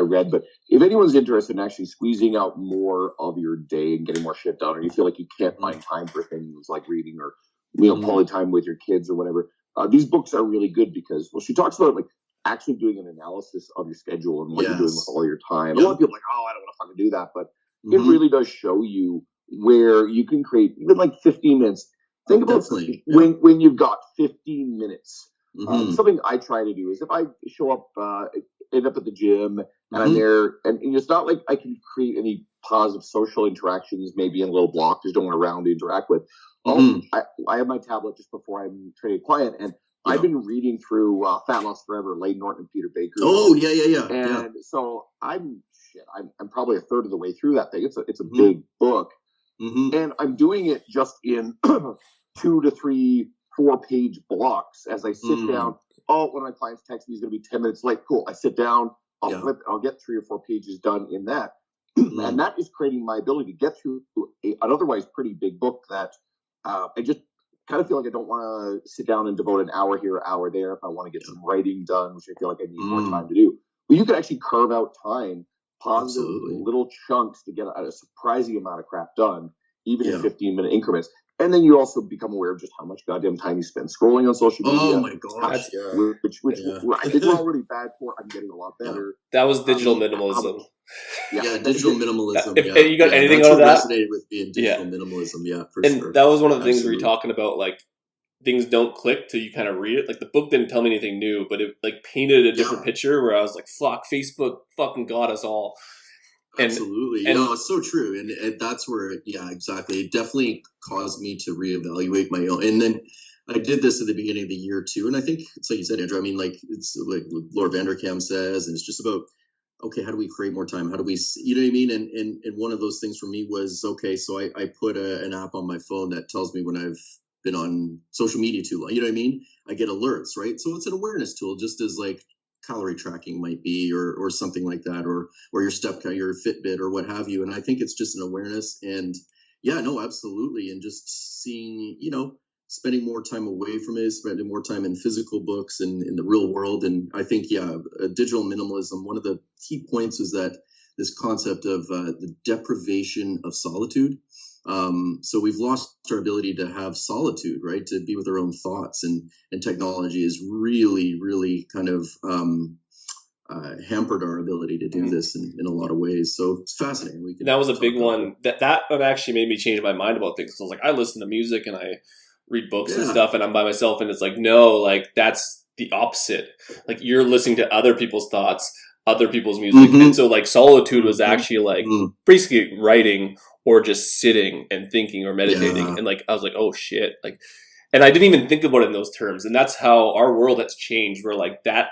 [SPEAKER 3] read, but if anyone's interested in actually squeezing out more of your day and getting more shit done, or you feel like you can't find time for things like reading or quality time with your kids or whatever, these books are really good because she talks about like actually doing an analysis of your schedule and what you're doing with all your time. A lot of people are like, oh, I don't want to fucking do that, but it really does show you where you can create even like 15 minutes. Think about when you've got 15 minutes. Something I try to do is if I show up, end up at the gym and I'm there, and it's not like I can create any positive social interactions, maybe in a little block, there's no one around to interact with. I have my tablet just before I'm training a client, and I've been reading through Fat Loss Forever, Lane Norton and Peter Baker.
[SPEAKER 4] Oh, yeah.
[SPEAKER 3] And so I'm probably a third of the way through that thing. It's a big book. And I'm doing it just in 2 to 3 4-page blocks as I sit down. oh, one of my clients texts me, he's going to be 10 minutes late. Cool. I sit down, I'll flip, I'll get 3 or 4 pages done in that. And that is creating my ability to get through an otherwise pretty big book that I just kind of feel like I don't want to sit down and devote an hour here, hour there if I want to get some writing done, which I feel like I need more time to do. But you can actually carve out time, positive little chunks to get a surprising amount of crap done, even in 15-minute increments. And then you also become aware of just how much goddamn time you spend scrolling on social media.
[SPEAKER 4] Oh my gosh!
[SPEAKER 3] Which I think we're already bad for. I'm getting a lot better.
[SPEAKER 1] That was digital minimalism.
[SPEAKER 4] Digital minimalism.
[SPEAKER 1] If you got anything out of that,
[SPEAKER 4] resonated with being digital minimalism. For
[SPEAKER 1] and
[SPEAKER 4] sure.
[SPEAKER 1] that was one of the things we were talking about, like things don't click till you kind of read it. Like the book didn't tell me anything new, but it like painted a different picture where I was like, "Fuck, Facebook fucking got us all."
[SPEAKER 4] Absolutely. No, it's so true. And that's where, exactly. It definitely caused me to reevaluate my own. And then I did this at the beginning of the year too. And I think it's like you said, Andrew, I mean, like it's like Lord Vanderkam says, and it's just about, okay, how do we create more time? How do we, you know what I mean? And one of those things for me was, okay, so I put an app on my phone that tells me when I've been on social media too long. You know what I mean? I get alerts, right? So it's an awareness tool, just as like calorie tracking might be, or something like that, or your step count, your Fitbit, or what have you. And I think it's just an awareness. And absolutely. And just seeing, spending more time away from it, spending more time in physical books and in the real world. And I think, digital minimalism, one of the key points is that this concept of the deprivation of solitude. So we've lost our ability to have solitude, right? To be with our own thoughts, and technology has really, really kind of hampered our ability to do this in a lot of ways. So it's fascinating.
[SPEAKER 1] That was a big one. That actually made me change my mind about things. I was like, I listen to music and I read books and stuff, and I'm by myself, and it's like, no, like that's the opposite. Like you're listening to other people's thoughts, other people's music, and so like solitude was actually like basically writing or just sitting and thinking or meditating. And like I was like, oh shit, like, and I didn't even think about it in those terms. And that's how our world has changed. We're like that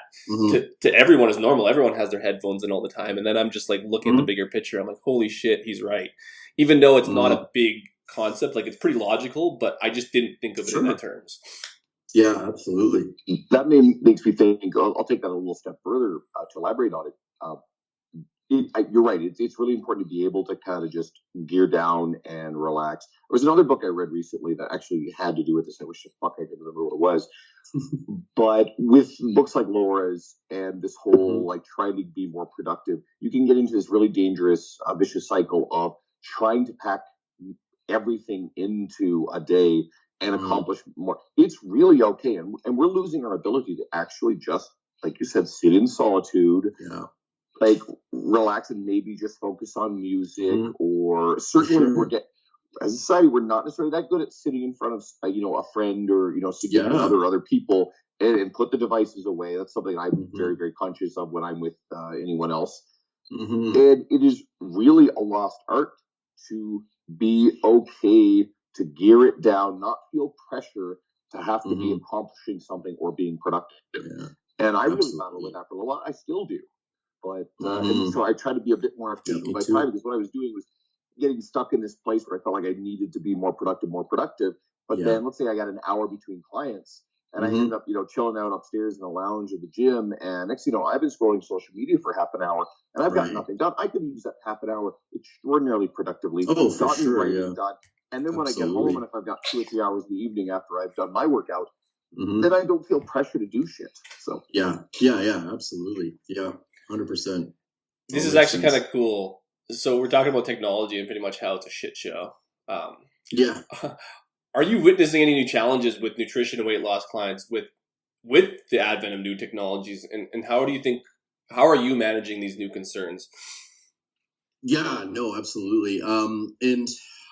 [SPEAKER 1] to everyone is normal. Everyone has their headphones in all the time. And then I'm just like looking at the bigger picture. I'm like, holy shit, he's right. Even though it's not a big concept, like it's pretty logical, but I just didn't think of it in that terms.
[SPEAKER 4] Yeah, absolutely.
[SPEAKER 3] That makes me think. I'll take that a little step further to elaborate on it. You're right. It's really important to be able to kind of just gear down and relax. There was another book I read recently that actually had to do with this. I wish I could remember what it was. But with books like Laura's and this whole like trying to be more productive, you can get into this really dangerous, vicious cycle of trying to pack everything into a day and accomplish more. It's really okay. And we're losing our ability to actually just, like you said, sit in solitude. Yeah. Like relax and maybe just focus on music, or certainly as a society, we're not necessarily that good at sitting in front of a friend or significant other people and put the devices away. That's something I'm very, very conscious of when I'm with anyone else. And it is really a lost art to be okay to gear it down, not feel pressure to have to be accomplishing something or being productive. And I really battled with that for a while. I still do. But and so I try to be a bit more efficient with my time, because what I was doing was getting stuck in this place where I felt like I needed to be more productive. But then let's say I got an hour between clients and I ended up, chilling out upstairs in the lounge of the gym. And next, I've been scrolling social media for half an hour and I've got nothing done. I could use that half an hour extraordinarily productively.
[SPEAKER 4] Oh, for sure.
[SPEAKER 3] Done. And then when I get home and if I've got 2 or 3 hours in the evening after I've done my workout, then I don't feel pressure to do shit. So
[SPEAKER 4] yeah, absolutely. Yeah. 100%.
[SPEAKER 1] This is actually kind of cool. So we're talking about technology and pretty much how it's a shit show. Are you witnessing any new challenges with nutrition and weight loss clients with the advent of new technologies? And how are you managing these new concerns?
[SPEAKER 4] Yeah, no, absolutely. And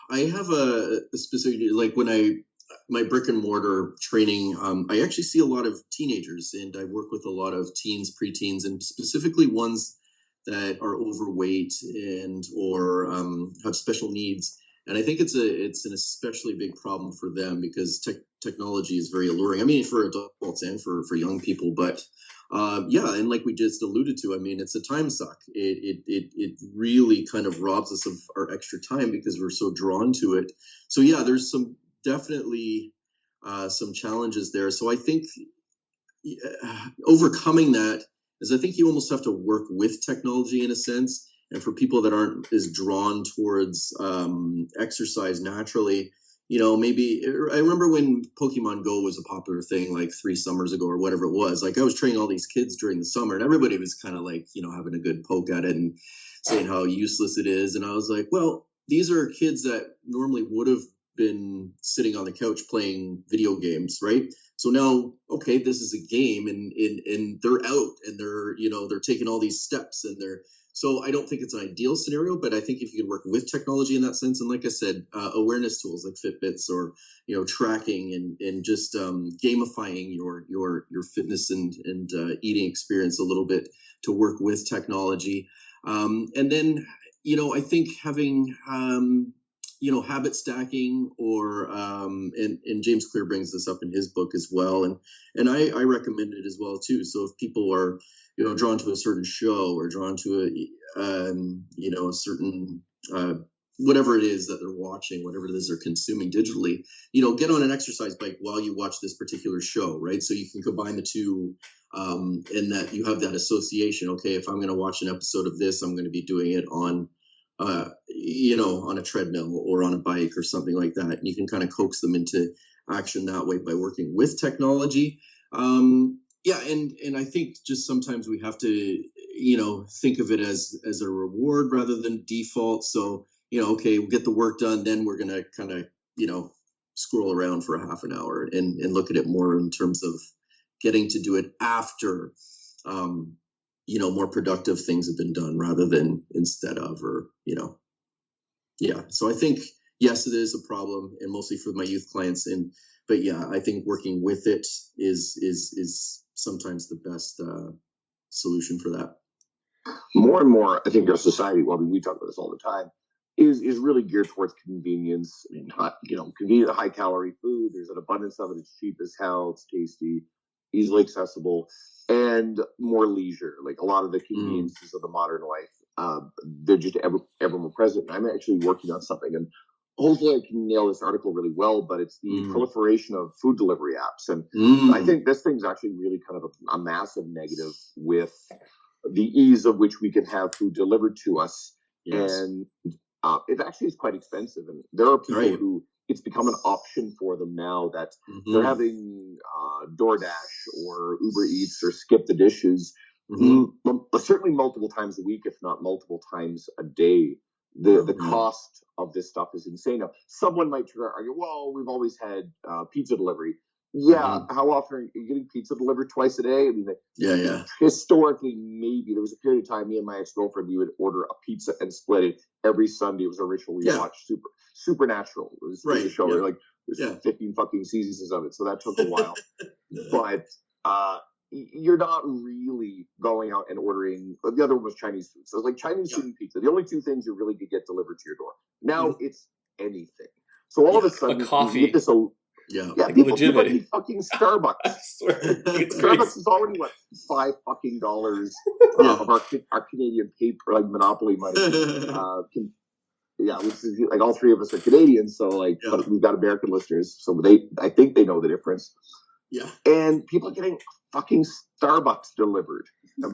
[SPEAKER 4] I have a specific, like when my brick and mortar training, I actually see a lot of teenagers, and I work with a lot of teens, preteens, and specifically ones that are overweight or have special needs. And I think it's an especially big problem for them because technology is very alluring. I mean, for adults and for young people, but and like we just alluded to, I mean, it's a time suck. It really kind of robs us of our extra time because we're so drawn to it. So there's definitely some challenges there. So I think overcoming that is, I think you almost have to work with technology in a sense. And for people that aren't as drawn towards exercise naturally, maybe I remember when Pokemon Go was a popular thing, like 3 summers ago or whatever it was. Like I was training all these kids during the summer, and everybody was kind of like, having a good poke at it and saying how useless it is. And I was like, well, these are kids that normally would have been sitting on the couch playing video games, right? So now, okay, this is a game, and they're out, and they're taking all these steps, and so I don't think it's an ideal scenario, but I think if you can work with technology in that sense, and like I said, awareness tools like Fitbits or tracking and just gamifying your fitness and eating experience a little bit to work with technology, and then I think having habit stacking or and James Clear brings this up in his book as well, and I recommend it as well too. So if people are drawn to a certain show or drawn to a certain whatever it is that they're watching, whatever it is they're consuming digitally, get on an exercise bike while you watch this particular show, right? So you can combine the two, and that you have that association. Okay, if I'm going to watch an episode of this, I'm going to be doing it on on a treadmill or on a bike or something like that. And you can kind of coax them into action that way by working with technology. And I think just sometimes we have to, think of it as a reward rather than default. So, okay, we'll get the work done, then we're going to kind of, scroll around for a half an hour and look at it more in terms of getting to do it after, more productive things have been done rather than instead of, or, yeah. So I think, yes, it is a problem, and mostly for my youth clients. But yeah, I think working with it is sometimes the best solution for that.
[SPEAKER 3] More and more, I think our society, well, I mean, we talk about this all the time, is really geared towards convenience. I mean, convenient, high calorie food. There's an abundance of it. It's cheap as hell. It's tasty, easily accessible, and more leisure. Like a lot of the conveniences of the modern life, they're just ever more present. And I'm actually working on something, and hopefully I can nail this article really well, but it's the proliferation of food delivery apps. And I think this thing's actually really kind of a massive negative with the ease of which we can have food delivered to us. Yes. And it actually is quite expensive. And there are people who it's become an option for them now that they're having DoorDash or Uber Eats or Skip the Dishes, certainly multiple times a week, if not multiple times a day. The cost of this stuff is insane. Now, someone might argue, well, we've always had pizza delivery. Yeah, how often are you getting pizza delivered? Twice a day? I mean, historically, maybe there was a period of time, me and my ex-girlfriend, we would order a pizza and split it every Sunday. It was a ritual we watched. Supernatural. It was a show. Like, there's 15 fucking seasons of it, so that took a while. But you're not really going out and ordering. The other one was Chinese food. So it's like Chinese food and pizza. The only two things you really could get delivered to your door. Now it's anything. So all of a sudden,
[SPEAKER 1] a coffee.
[SPEAKER 3] You get this.
[SPEAKER 1] Like
[SPEAKER 3] people
[SPEAKER 1] legitimate.
[SPEAKER 3] Fucking Starbucks.
[SPEAKER 1] I swear, it's
[SPEAKER 3] Starbucks
[SPEAKER 1] crazy.
[SPEAKER 3] is already $5 of our Canadian paper, like monopoly money. Which is like all three of us are Canadians, so but we've got American listeners, so I think they know the difference. Yeah, and people are getting fucking Starbucks delivered.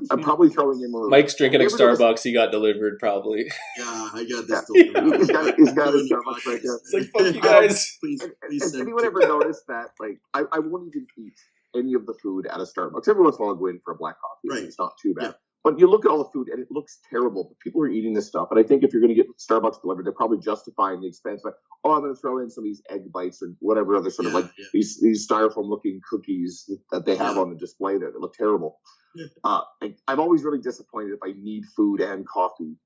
[SPEAKER 3] I'm probably throwing in more.
[SPEAKER 1] Mike's drinking a Starbucks. He got delivered, probably.
[SPEAKER 4] Yeah, I got this delivered.
[SPEAKER 3] He's got a Starbucks right there.
[SPEAKER 1] It's like, fuck you guys.
[SPEAKER 3] Please has anyone ever noticed that? Like, I won't even eat any of the food at a Starbucks. Every once in a while, I'll go in for a black coffee. Right. It's not too bad. Yeah. But you look at all the food, and it looks terrible. But people are eating this stuff. And I think if you're going to get Starbucks delivered, they're probably justifying the expense. Like, I'm going to throw in some of these egg bites or whatever other sort of these styrofoam-looking cookies that they have on the display there. They look terrible. Yeah. I'm always really disappointed if I need food and coffee.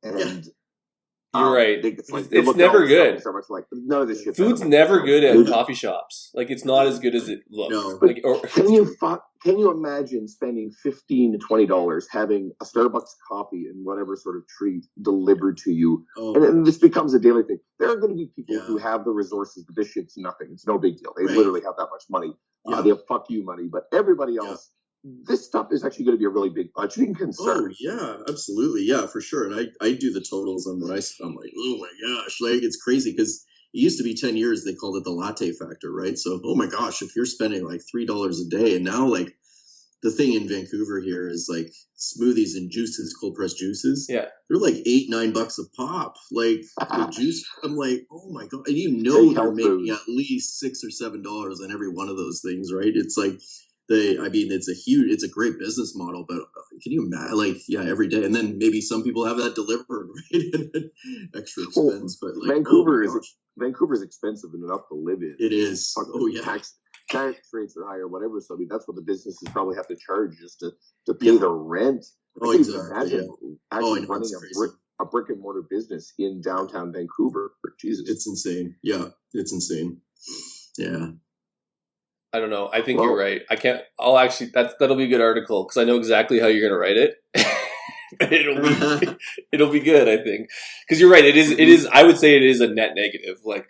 [SPEAKER 3] And
[SPEAKER 1] you're right. It's never good.
[SPEAKER 3] Like, none of this shit.
[SPEAKER 1] Food's never good at coffee shops. Like, it's not as good as it looks.
[SPEAKER 3] No. Can you imagine spending $15 to $20 having a Starbucks coffee and whatever sort of treat delivered to you? And this becomes a daily thing. There are going to be people who have the resources, but this shit's nothing. It's no big deal. They literally have that much money. They have fuck you money. But everybody else, this stuff is actually going to be a really big budgeting concern.
[SPEAKER 4] Oh, yeah, absolutely. Yeah, for sure. And I do the totals on what I'm like, oh my gosh, like it's crazy because it used to be 10 years, they called it the latte factor, right? So, oh my gosh, if you're spending like $3 a day and now like the thing in Vancouver here is like smoothies and juices, cold pressed juices.
[SPEAKER 1] Yeah.
[SPEAKER 4] They're like $8-9 a pop. Like the juice, I'm like, oh my god! And
[SPEAKER 3] Hey,
[SPEAKER 4] they're
[SPEAKER 3] health
[SPEAKER 4] making
[SPEAKER 3] food.
[SPEAKER 4] at least $6 or $7 on every one of those things, right? It's like it's a great business model, but can you imagine? Like, yeah, every day, and then maybe some people have that delivered, right? Extra expense, but like,
[SPEAKER 3] Vancouver's expensive enough to live in.
[SPEAKER 4] It is. Oh yeah.
[SPEAKER 3] Tax rates are high or whatever, so I mean that's what the businesses probably have to charge just to pay the rent.
[SPEAKER 4] Oh, exactly. Imagine
[SPEAKER 3] actually running a brick and mortar business in downtown Vancouver. Jesus,
[SPEAKER 4] it's insane. Yeah, it's insane. Yeah.
[SPEAKER 1] I don't know. I think you're right. That'll be a good article because I know exactly how you're going to write it. It'll be good, I think. Because you're right. It is. I would say it is a net negative. Like,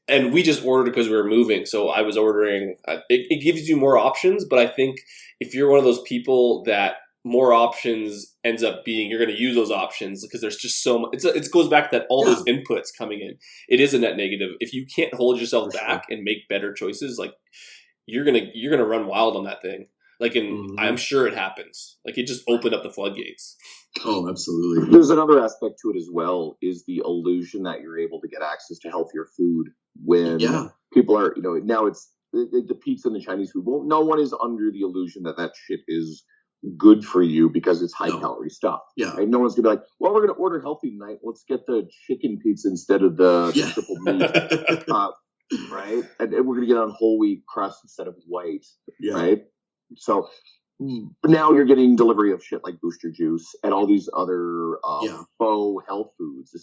[SPEAKER 1] and we just ordered because we were moving. So I was ordering. It gives you more options, but I think if you're one of those people that more options ends up being, you're going to use those options because there's just so much. It goes back to that all those inputs coming in. It is a net negative. If you can't hold yourself back and make better choices, like you're gonna run wild on that thing. Like, I'm sure it happens. Like, it just opened up the floodgates.
[SPEAKER 4] Oh, absolutely.
[SPEAKER 3] There's another aspect to it as well, is the illusion that you're able to get access to healthier food when people are, now it's the pizza and the Chinese food. Well, no one is under the illusion that shit is good for you because it's high calorie stuff.
[SPEAKER 4] Yeah.
[SPEAKER 3] Right? No one's gonna be like, well, we're gonna order healthy tonight. Let's get the chicken pizza instead of the triple meat. Right? And we're going to get on whole wheat crust instead of white. Yeah. Right? So now you're getting delivery of shit like Booster Juice and all these other faux health foods,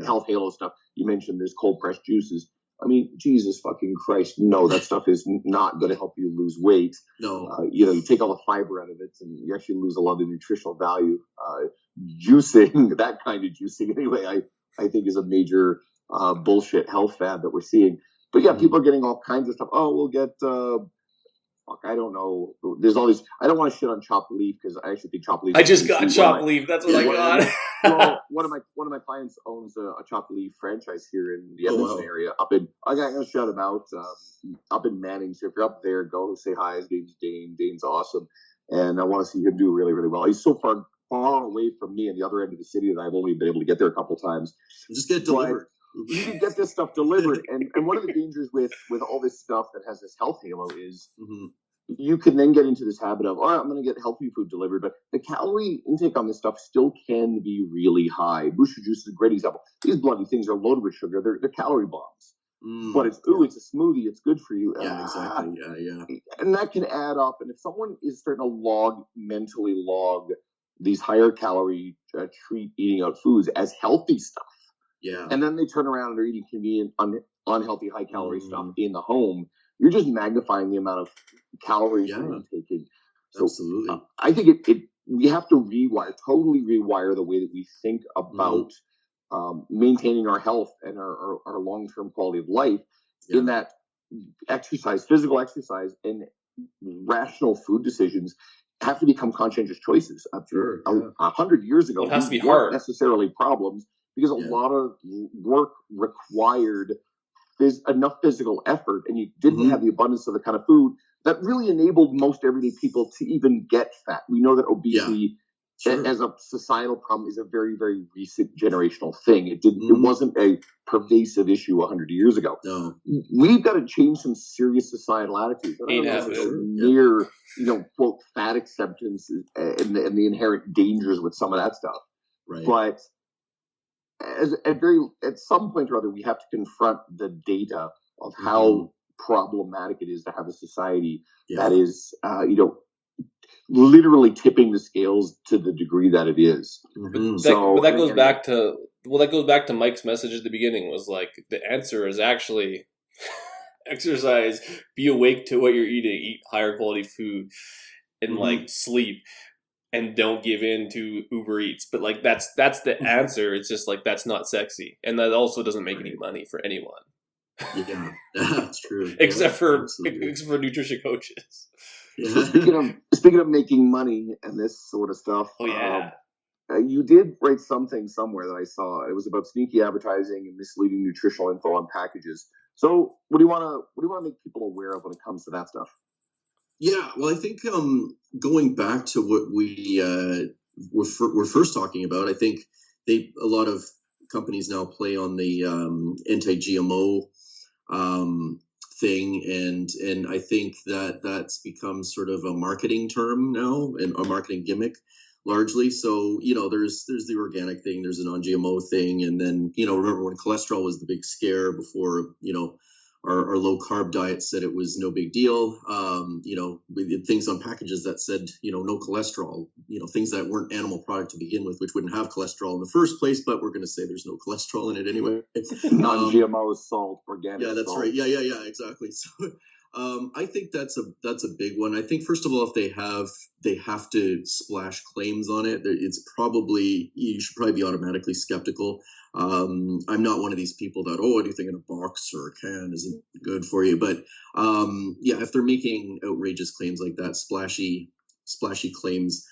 [SPEAKER 3] health halo stuff. You mentioned there's cold pressed juices. I mean, Jesus fucking Christ, no, that stuff is not going to help you lose weight.
[SPEAKER 4] No.
[SPEAKER 3] You take all the fiber out of it and you actually lose a lot of the nutritional value. Juicing, that kind of juicing anyway, I think is a major bullshit health fad that we're seeing. But yeah, people are getting all kinds of stuff. Oh, we'll get I don't know. There's all these. I don't want to shit on chopped leaf because I actually think chopped leaf.
[SPEAKER 1] I just got chopped leaf. That's what I got.
[SPEAKER 3] Well, one of my clients owns a chopped leaf franchise here in the Edmonton area. I'm gonna shout him out. Up in Manning. So if you're up there, go say hi. His name's Dane. Dane's awesome, and I want to see him do really, really well. He's so far away from me on the other end of the city that I've only been able to get there a couple times.
[SPEAKER 4] Just get delivered.
[SPEAKER 3] You can get this stuff delivered, and one of the dangers with all this stuff that has this health halo is you can then get into this habit of, all right, I'm going to get healthy food delivered, but the calorie intake on this stuff still can be really high. Booster Juice is a great example. These bloody things are loaded with sugar. They're calorie bombs. But it's a smoothie. It's good for you.
[SPEAKER 4] Yeah, exactly. Yeah.
[SPEAKER 3] And that can add up. And if someone is starting to mentally log these higher calorie treat eating out foods as healthy stuff, and then they turn around and they're eating convenient, unhealthy, high calorie stuff in the home, you're just magnifying the amount of calories you're taking. So,
[SPEAKER 4] absolutely.
[SPEAKER 3] I think we have to totally rewire the way that we think about maintaining our health and our long-term quality of life in that physical exercise and rational food decisions have to become conscientious choices. 100 years ago,
[SPEAKER 1] it has to be hard.
[SPEAKER 3] Necessarily problems because a lot of work required enough physical effort, and you didn't have the abundance of the kind of food that really enabled most everyday people to even get fat. We know that obesity as a societal problem is a very, very recent generational thing. It wasn't a pervasive issue 100 years ago.
[SPEAKER 4] No.
[SPEAKER 3] We've got to change some serious societal attitudes. Near, quote, fat acceptance and the inherent dangers with some of that stuff.
[SPEAKER 4] Right.
[SPEAKER 3] But at some point or other, we have to confront the data of how problematic it is to have a society that is, literally tipping the scales to the degree that it is.
[SPEAKER 1] That goes back to Mike's message at the beginning. Was like the answer is actually exercise, be awake to what you're eating, eat higher quality food, and like sleep. And don't give in to Uber Eats. But like that's the answer. It's just like that's not sexy. And that also doesn't make any money for anyone.
[SPEAKER 4] Yeah, that's true.
[SPEAKER 1] except for nutrition coaches.
[SPEAKER 3] Yeah. Speaking of making money and this sort of stuff.
[SPEAKER 1] Oh yeah.
[SPEAKER 3] You did write something somewhere that I saw. It was about sneaky advertising and misleading nutritional info on packages. So what do you want to make people aware of when it comes to that stuff?
[SPEAKER 4] Yeah, well, I think going back to what we were first talking about, I think a lot of companies now play on the anti-GMO thing, and I think that's become sort of a marketing term now and a marketing gimmick largely. So there's the organic thing, there's a non-GMO thing, and then remember when cholesterol was the big scare before our low carb diet said it was no big deal. We did things on packages that said, no cholesterol, things that weren't animal product to begin with, which wouldn't have cholesterol in the first place, but we're going to say there's no cholesterol in it anyway.
[SPEAKER 3] Non-GMO salt, organic.
[SPEAKER 4] Yeah, that's
[SPEAKER 3] salt.
[SPEAKER 4] right. Yeah, exactly. So, I think that's a big one. I think first of all, if they have to splash claims on it, you should probably be automatically skeptical. I'm not one of these people that anything in a box or a can isn't good for you. But yeah, if they're making outrageous claims like that, splashy claims,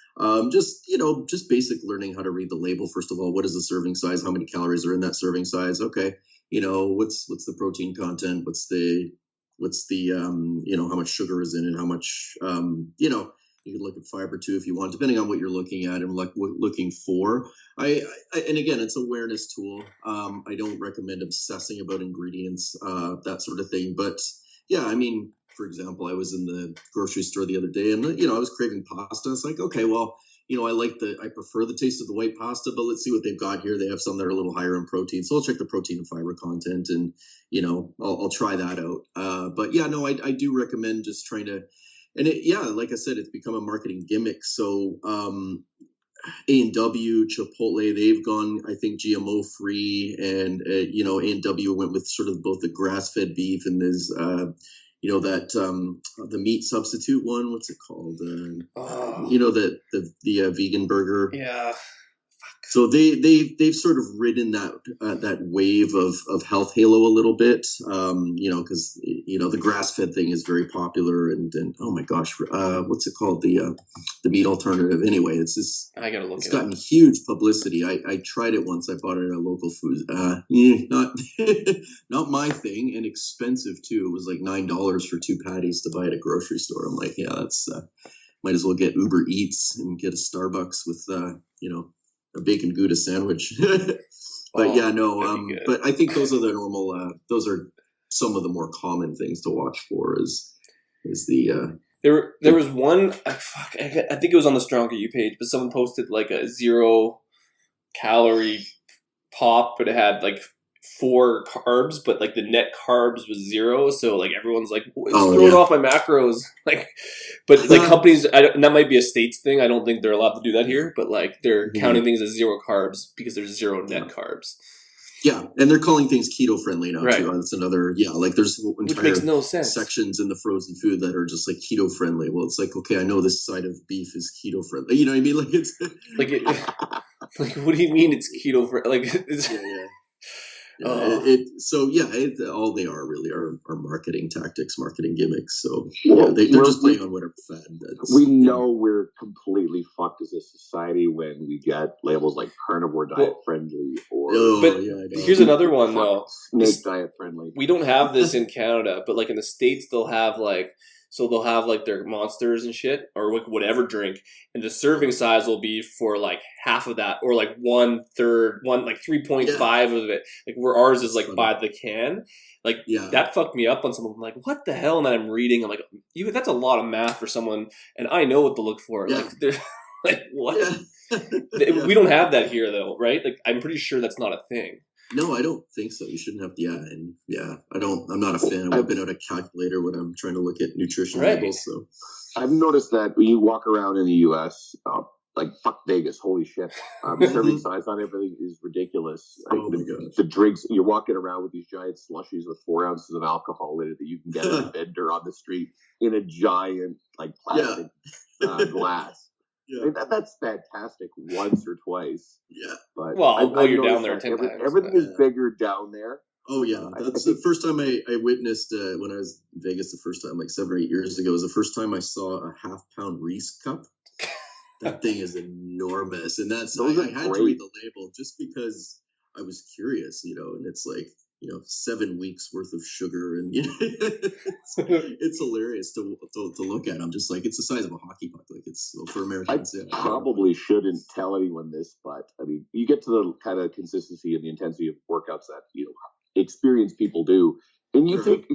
[SPEAKER 4] just basic learning how to read the label. First of all, what is the serving size? How many calories are in that serving size? Okay, what's the protein content? What's the how much sugar is in it? How much you can look at fiber too if you want, depending on what you're looking at and looking for. I and again, it's an awareness tool. I don't recommend obsessing about ingredients, that sort of thing. But yeah, I mean, for example, I was in the grocery store the other day, and I was craving pasta. It's like, okay, well, I prefer the taste of the white pasta, but let's see what they've got here. They have some that are a little higher in protein, so I'll check the protein and fiber content, and I'll try that out. But yeah, no, I do recommend just trying to. And like I said, it's become a marketing gimmick. So A&W, Chipotle, they've gone, I think, GMO free, and A&W went with sort of both the grass-fed beef and there's the meat substitute one. What's it called? The vegan burger.
[SPEAKER 1] Yeah.
[SPEAKER 4] So they've sort of ridden that wave of health halo a little bit, because the grass fed thing is very popular, and oh my gosh, what's it called, the meat alternative? Anyway,
[SPEAKER 1] I gotta look.
[SPEAKER 4] It's gotten huge publicity. I tried it once. I bought it at a local food. Not not my thing, and expensive too. It was like $9 for 2 patties to buy at a grocery store. I'm like, yeah, that's might as well get Uber Eats and get a Starbucks with a bacon Gouda sandwich. But but I think those are the normal. Those are some of the more common things to watch for. Is the
[SPEAKER 1] there was one. I think it was on the Stronger You page, but someone posted like a 0-calorie pop, but it had like 4 carbs, but like the net carbs was 0. So like everyone's like, it's throwing off my macros. Like, but like companies, and that might be a States thing. I don't think they're allowed to do that here, but like they're counting things as 0 carbs because there's 0 net carbs.
[SPEAKER 4] Yeah, and they're calling things keto friendly now too. That's another like there's
[SPEAKER 1] which makes no sense.
[SPEAKER 4] Sections in the frozen food that are just like keto friendly. Well, it's like, okay, I know this side of beef is keto friendly. You know what I mean? Like it's
[SPEAKER 1] like what do you mean it's keto friendly? Like it's,
[SPEAKER 4] all they are really are marketing tactics, marketing gimmicks. So they're just playing on whatever fad.
[SPEAKER 3] We know we're completely fucked as a society when we get labels like carnivore diet friendly or.
[SPEAKER 1] Here's another one though.
[SPEAKER 3] Snake diet friendly.
[SPEAKER 1] We don't have this in Canada, but like in the States, they'll have like. So they'll have like their monsters and shit or like whatever drink, and the serving size will be for like half of that or like 1/3, like 3.5 of it. Like where ours is like by the can. Like that fucked me up on some of them. Like what the hell? And then I'm reading. I'm like, that's a lot of math for someone, and I know what to look for. Yeah. Like they're like what? Yeah. We don't have that here though, right? Like I'm pretty sure that's not a thing.
[SPEAKER 4] No, I don't think so. You shouldn't have I'm not a fan. I've been out a calculator when I'm trying to look at nutrition labels. So
[SPEAKER 3] I've noticed that when you walk around in the U.S., like fuck Vegas, holy shit, the serving size on everything is ridiculous. Like the drinks, you're walking around with these giant slushies with 4 ounces of alcohol in it that you can get at a vendor on the street in a giant like plastic glass. Yeah. I mean, that's fantastic once or twice.
[SPEAKER 4] Yeah.
[SPEAKER 3] But
[SPEAKER 1] while you're down there 10 times.
[SPEAKER 3] Everything is bigger down there.
[SPEAKER 4] Oh, yeah. That's the first time I witnessed when I was in Vegas the first time, like 7 or 8 years ago, was the first time I saw a half-pound Reese cup. That thing is enormous. And I had to read the label just because I was curious, and it's like, 7 weeks worth of sugar, and it's hilarious to look at. I'm just like, it's the size of a hockey puck. Like, it's for Americans.
[SPEAKER 3] I probably shouldn't tell anyone this, but I mean, you get to the kind of consistency and the intensity of workouts that experienced people do, and you take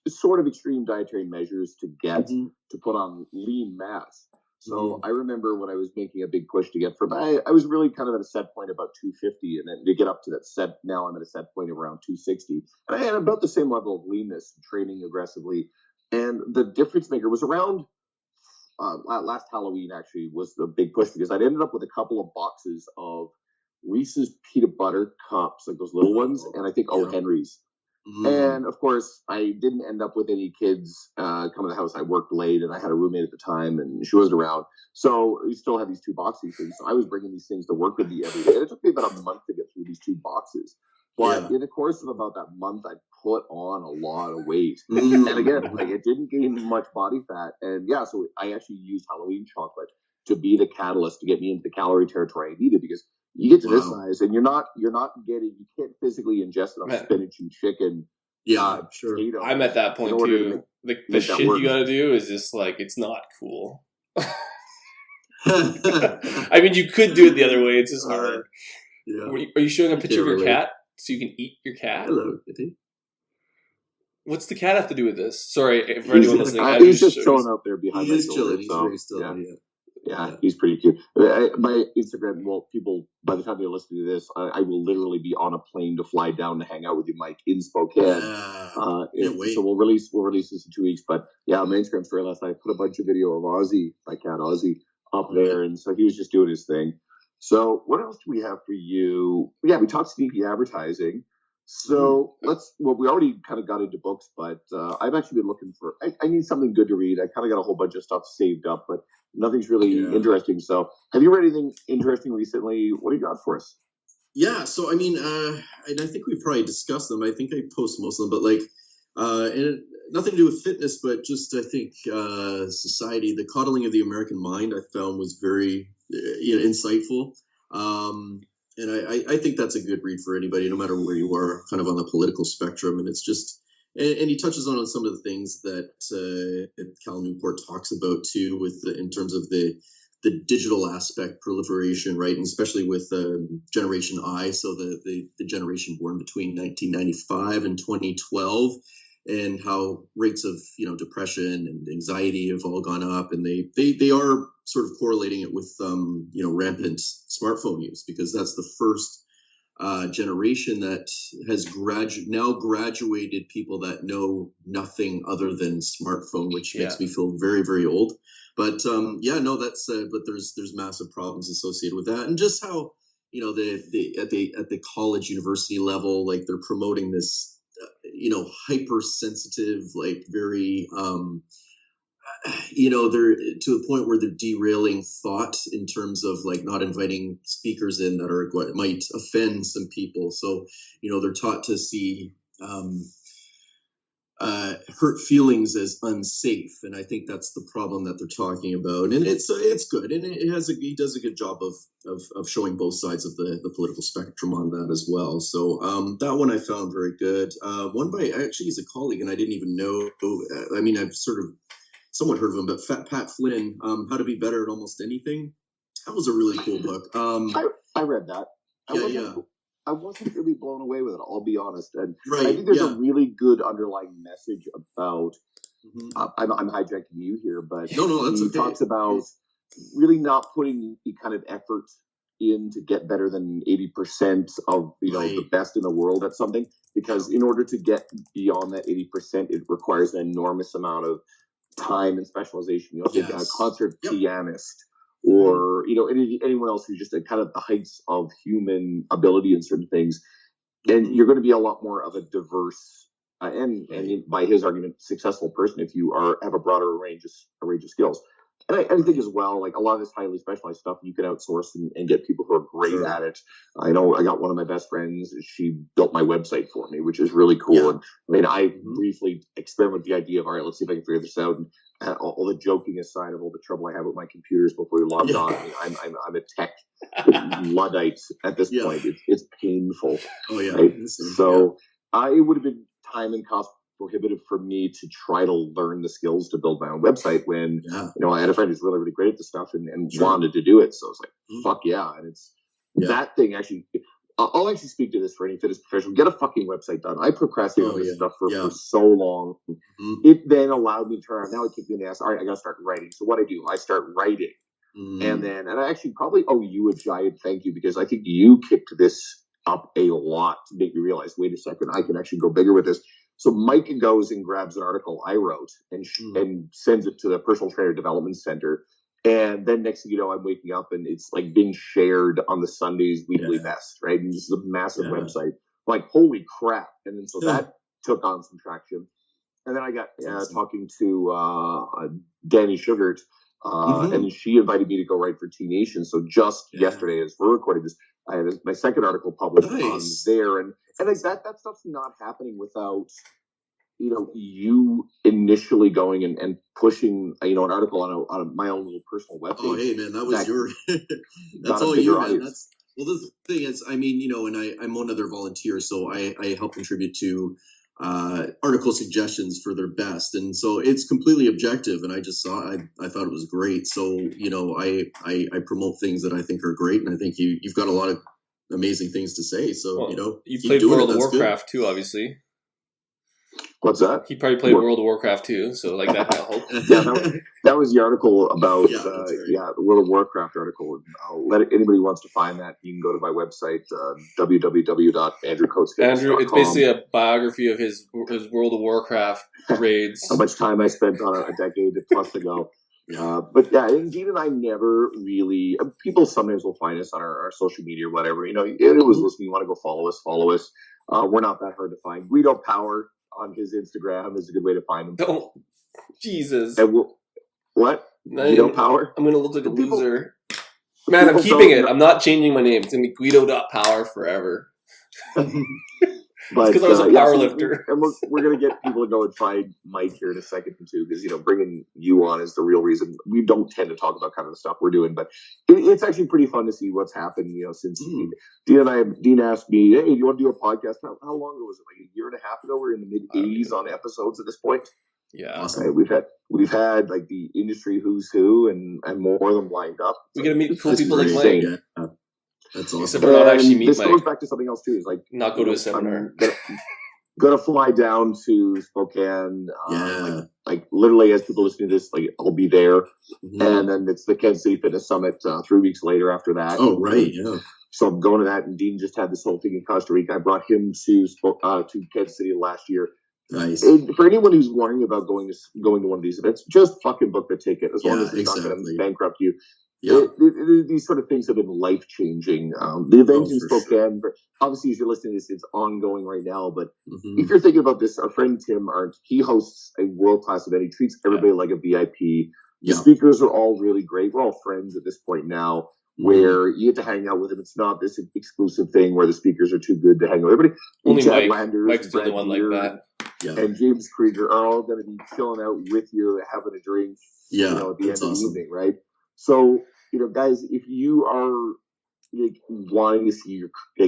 [SPEAKER 3] sort of extreme dietary measures to get to put on lean mass. So I remember when I was making a big push to get I was really kind of at a set point about 250, and then to get up to that set, now I'm at a set point of around 260. And I had about the same level of leanness, training aggressively. And the difference maker was around last Halloween, actually, was the big push, because I'd ended up with a couple of boxes of Reese's peanut butter cups, like those little ones, and I think O. Henry's. And of course, I didn't end up with any kids coming to the house. I worked late, and I had a roommate at the time, and she wasn't around. So we still had these 2 boxes things. So I was bringing these things to work with me every day. And it took me about a month to get through these 2 boxes. But in the course of about that month, I put on a lot of weight. And again, like, it didn't gain much body fat. And so I actually used Halloween chocolate to be the catalyst to get me into the calorie territory I needed, because you get to this size and you can't physically ingest enough spinach and chicken.
[SPEAKER 4] Sure.
[SPEAKER 3] I'm
[SPEAKER 1] at that point too. The shit you gotta do is just like, it's not cool. I mean, you could do it the other way. It's just hard. Are you showing a picture of your cat so you can eat your cat?
[SPEAKER 4] Hello, Kitty.
[SPEAKER 1] What's the cat have to do with this? Sorry for anyone listening.
[SPEAKER 3] He's just chilling out there behind my shoulder.
[SPEAKER 4] He's very still.
[SPEAKER 3] Yeah, he's pretty cute. My Instagram, people, by the time they listen to this, I will literally be on a plane to fly down to hang out with you, Mike, in Spokane.
[SPEAKER 4] Can't wait.
[SPEAKER 3] So we'll release this in 2 weeks. But my Instagram story last night, I put a bunch of video of Ozzy, my cat Ozzy, up there, and so he was just doing his thing. So what else do we have for you? We talked sneaky advertising. So we already kind of got into books, but I've actually been looking for, I need something good to read. I kind of got a whole bunch of stuff saved up, but nothing's really interesting. So have you read anything interesting recently? What do you got for us?
[SPEAKER 4] Yeah. So, I mean, and I think we probably discussed them. I think I post most of them, but and nothing to do with fitness, but just, I think, society, the coddling of the American mind, I found was very, insightful. And I think that's a good read for anybody, no matter where you are, kind of on the political spectrum. And it's just, and he touches on some of the things that Cal Newport talks about too, in terms of the digital aspect, proliferation, right, and especially with Generation I, so the generation born between 1995 and 2012. And how rates of depression and anxiety have all gone up, and they are sort of correlating it with rampant smartphone use, because that's the first generation that has now graduated people that know nothing other than smartphone, which makes me feel very, very old. But that's but there's massive problems associated with that, and just how at the college university level, like, they're promoting this hypersensitive, like, very they're to a point where they're derailing thought in terms of, like, not inviting speakers in that are what might offend some people. So they're taught to see hurt feelings as unsafe, and I think that's the problem that they're talking about. And it's good, and he does a good job of showing both sides of the political spectrum on that as well. So that one I found very good. One by, actually, he's a colleague, and I didn't even know. I mean, I've sort of somewhat heard of him, but Pat Flynn, How to Be Better at Almost Anything. That was a really cool book.
[SPEAKER 3] I read that. I wasn't really blown away with it, I'll be honest. And
[SPEAKER 4] right,
[SPEAKER 3] I think there's a really good underlying message about, I'm hijacking you here, but
[SPEAKER 4] no, that's
[SPEAKER 3] he
[SPEAKER 4] okay.
[SPEAKER 3] talks about really not putting the kind of effort in to get better than 80% of the best in the world at something, because in order to get beyond that 80%, it requires an enormous amount of time and specialization. You know, a concert pianist, or anyone else who's just at kind of the heights of human ability in certain things, and you're going to be a lot more of a diverse and by his argument, successful person if you have a broader range of skills. And I think as well, like, a lot of this highly specialized stuff you can outsource and get people who are great at it. I know I got one of my best friends, she built my website for me, which is really cool. Yeah. And I mean, I briefly experimented with the idea of, all right, let's see if I can figure this out. And all the joking aside of all the trouble I have with my computers before we logged on, I mean, I'm a tech Luddite at this point. It's painful.
[SPEAKER 4] Oh, yeah.
[SPEAKER 3] Right? So it would have been time and cost prohibitive for me to try to learn the skills to build my own website when, I had a friend who's really, really great at this stuff and wanted to do it. So I was like, fuck yeah. And it's that thing actually, I'll actually speak to this for any fitness professional. Get a fucking website done. I procrastinated on this stuff for so long. It then allowed me to turn around. Now it kicked me in the ass. All right, I got to start writing. So what I do, I start writing. And I actually probably owe you a giant thank you because I think you kicked this up a lot to make me realize, wait a second, I can actually go bigger with this. So Mike goes and grabs an article I wrote and sends it to the Personal Trainer Development Center. And then next thing you know, I'm waking up and it's like being shared on the Sunday's Weekly Best, right? And this is a massive website. I'm like, holy crap. And then so that took on some traction. And then I got talking to Danny Sugart, and she invited me to go write for T Nation. So just yesterday, as we're recording this, I had my second article published on there. And like that stuff's not happening without you initially going and pushing, an article on my own little personal webpage.
[SPEAKER 4] Oh, hey man, that was your, that's all you, man. That's, well, the thing is, and I'm one other volunteer, so I help contribute to article suggestions for their best. And so it's completely objective. And I just saw, I thought it was great. So, I promote things that I think are great. And I think you've got a lot of amazing things to say. So,
[SPEAKER 1] you played World of Warcraft too, obviously.
[SPEAKER 3] What's that?
[SPEAKER 1] He probably played World of Warcraft too, so like that helped.
[SPEAKER 3] That was the article about the World of Warcraft article. I'll let anybody who wants to find that. You can go to my website, www.andrewcoates.com.
[SPEAKER 1] Andrew, it's basically a biography of his World of Warcraft raids.
[SPEAKER 3] How much time I spent on it a decade plus ago. But Dean and I never really. People sometimes will find us on our social media or whatever. Anyone who's listening, you want to go follow us. We're not that hard to find. Guido Power on his Instagram is a good way to find him.
[SPEAKER 1] Oh, Jesus.
[SPEAKER 3] What? Guido Power?
[SPEAKER 1] I'm going to look like a loser. Man, I'm keeping it. I'm not changing my name. It's going to be Guido.power forever. Because I was a power lifter.
[SPEAKER 3] And we're going to get people to go and find Mike here in a second too, because bringing you on is the real reason. We don't tend to talk about kind of the stuff we're doing, but it's actually pretty fun to see what's happened. Since Dean asked me, "Hey, do you want to do a podcast?" How long ago was it? Like a year and a half ago. We're in the mid 80s on episodes at this point.
[SPEAKER 1] Yeah,
[SPEAKER 3] awesome. We've had like the industry who's who and more of them lined up.
[SPEAKER 1] We got to meet cool people like Mike.
[SPEAKER 4] Yeah. That's awesome.
[SPEAKER 1] Except for not actually meet
[SPEAKER 3] Mike.
[SPEAKER 1] This
[SPEAKER 3] goes back to something else too. Is like
[SPEAKER 1] not go to a seminar.
[SPEAKER 3] Gonna fly down to Spokane. Like literally, as people listening to this, like I'll be there, and then it's the Kansas City Fitness Summit 3 weeks later after that.
[SPEAKER 4] Oh right, yeah.
[SPEAKER 3] So I'm going to that, and Dean just had this whole thing in Costa Rica. I brought him to Kansas City last year.
[SPEAKER 4] Nice.
[SPEAKER 3] And for anyone who's worrying about going to one of these events, just fucking book the ticket. As long as it's not going to bankrupt you. Yeah. These sort of things have been life-changing. The event in Spokane, obviously, as you're listening to this, it's ongoing right now. But if you're thinking about this, our friend Tim Arndt, he hosts a world-class event. He treats everybody like a VIP. The speakers are all really great. We're all friends at this point now, where you get to hang out with him. It's not this exclusive thing where the speakers are too good to hang out with everybody.
[SPEAKER 1] Only Mike's the only one like that.
[SPEAKER 3] Yeah. And James Krieger are all going to be chilling out with you, having a drink at the end of the evening, right? So, guys, if you are wanting to see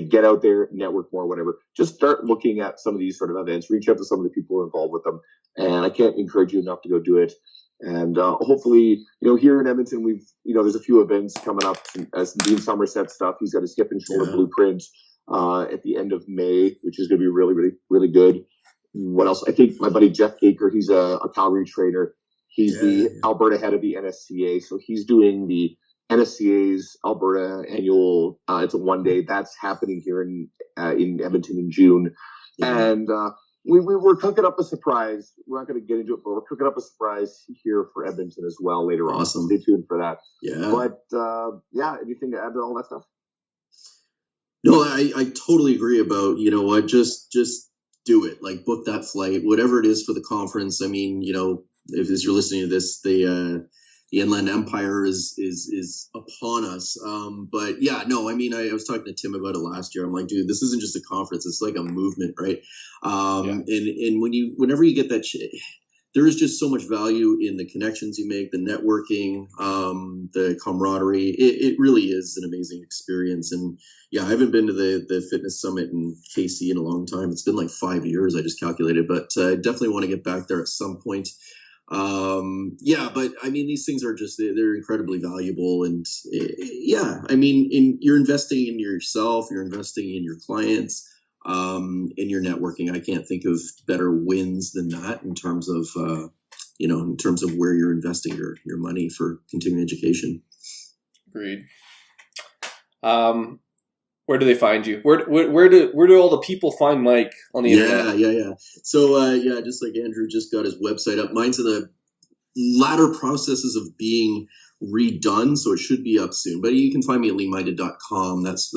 [SPEAKER 3] get out there, network more, whatever, just start looking at some of these sort of events. Reach out to some of the people who are involved with them. And I can't encourage you enough to go do it. And hopefully, here in Edmonton, we've, there's a few events coming up. As Dean Somerset stuff, he's got his hip and shoulder blueprint at the end of May, which is going to be really, really, really good. What else? I think my buddy Jeff Gaker, he's a Calgary trainer. He's the Alberta head of the NSCA. So he's doing the NSCA's Alberta annual. It's a 1 day. That's happening here in Edmonton in June. And we're cooking up a surprise. We're not going to get into it, but we're cooking up a surprise here for Edmonton as well later on. So stay tuned for that.
[SPEAKER 4] Yeah.
[SPEAKER 3] But anything to add to all that stuff?
[SPEAKER 4] No, I totally agree about, just do it. Like book that flight, whatever it is for the conference. I mean, if as you're listening to this, the Inland Empire is upon us. But yeah, no, I mean, I was talking to Tim about it last year. I'm like, dude, this isn't just a conference. It's like a movement, right? And whenever you get there is just so much value in the connections you make, the networking, the camaraderie. It really is an amazing experience. And yeah, I haven't been to the fitness summit in KC in a long time. It's been like 5 years, I just calculated, but I definitely want to get back there at some point. Yeah, but I mean, these things are just, they're incredibly valuable. And yeah, I mean, you're investing in yourself, you're investing in your clients, in your networking. I can't think of better wins than that in terms of, in terms of where you're investing your money for continuing education.
[SPEAKER 1] Agreed. Where do they find you? Where do all the people find Mike on the internet?
[SPEAKER 4] Yeah. So just like Andrew just got his website up. Mine's in the latter processes of being redone, so it should be up soon. But you can find me at leanminded.com. That's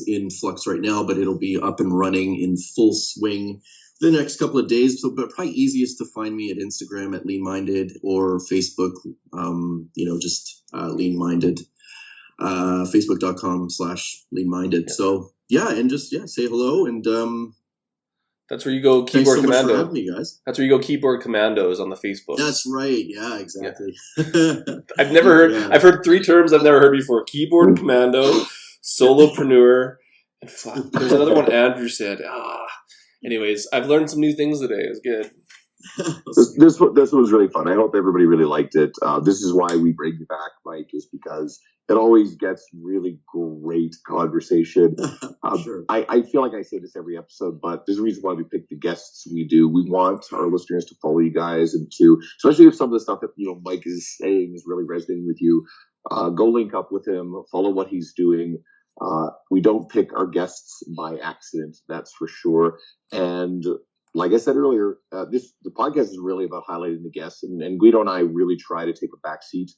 [SPEAKER 4] in flux right now, but it'll be up and running in full swing the next couple of days. So, but probably easiest to find me at Instagram at leanminded or Facebook. Just leanminded. Facebook.com/leanminded.
[SPEAKER 1] Yeah.
[SPEAKER 4] So and just say hello, and
[SPEAKER 1] that's where you go.
[SPEAKER 4] Thanks
[SPEAKER 1] Keyboard
[SPEAKER 4] so much
[SPEAKER 1] Commando.
[SPEAKER 4] for having me, guys.
[SPEAKER 1] That's where you go. Keyboard Commandos on the Facebook.
[SPEAKER 4] That's right. Yeah, exactly.
[SPEAKER 1] Yeah. I've never heard. Yeah. I've heard 3 terms I've never heard before: Keyboard Commando, Solopreneur, and there's another one Andrew said. Anyways, I've learned some new things today. It was good.
[SPEAKER 3] This was really fun. I hope everybody really liked it. This is why we bring you back, Mike, is because it always gets really great conversation.
[SPEAKER 4] Sure.
[SPEAKER 3] I feel like I say this every episode, but there's a reason why we pick the guests we do. We want our listeners to follow you guys, and to, especially if some of the stuff that Mike is saying is really resonating with you, go link up with him, follow what he's doing. We don't pick our guests by accident, that's for sure. And like I said earlier, the podcast is really about highlighting the guests, and Guido and I really try to take a backseat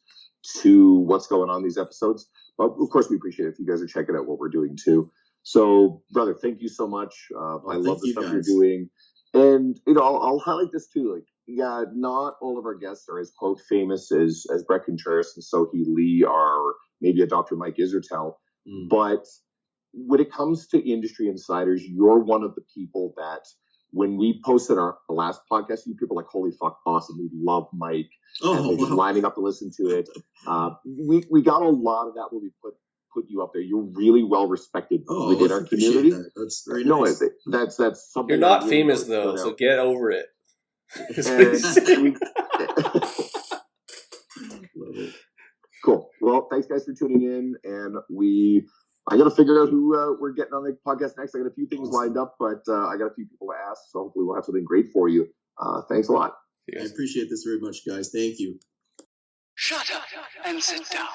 [SPEAKER 3] to what's going on in these episodes. But of course, we appreciate it if you guys are checking out what we're doing too. So, brother, thank you so much. I love the stuff you're doing, and I'll highlight this too. Like, yeah, not all of our guests are as quote famous as Brett Contreras and Sohee Lee are, maybe a Dr. Mike Isertel, but when it comes to industry insiders, you're one of the people that, when we posted the last podcast, you people were like, holy fuck, awesome, we love Mike. And they're just lining up to listen to it. We got a lot of that when we put you up there. You're really well respected within our community.
[SPEAKER 4] That. That's very nice.
[SPEAKER 3] No, that's something.
[SPEAKER 1] You're not really famous though, so get over it.
[SPEAKER 3] Cool. Well, thanks guys for tuning in, and I got to figure out who we're getting on the podcast next. I got a few things lined up, but I got a few people to ask, so hopefully we'll have something great for you. Thanks a lot.
[SPEAKER 4] I appreciate this very much, guys. Thank you.
[SPEAKER 2] Shut up and sit down.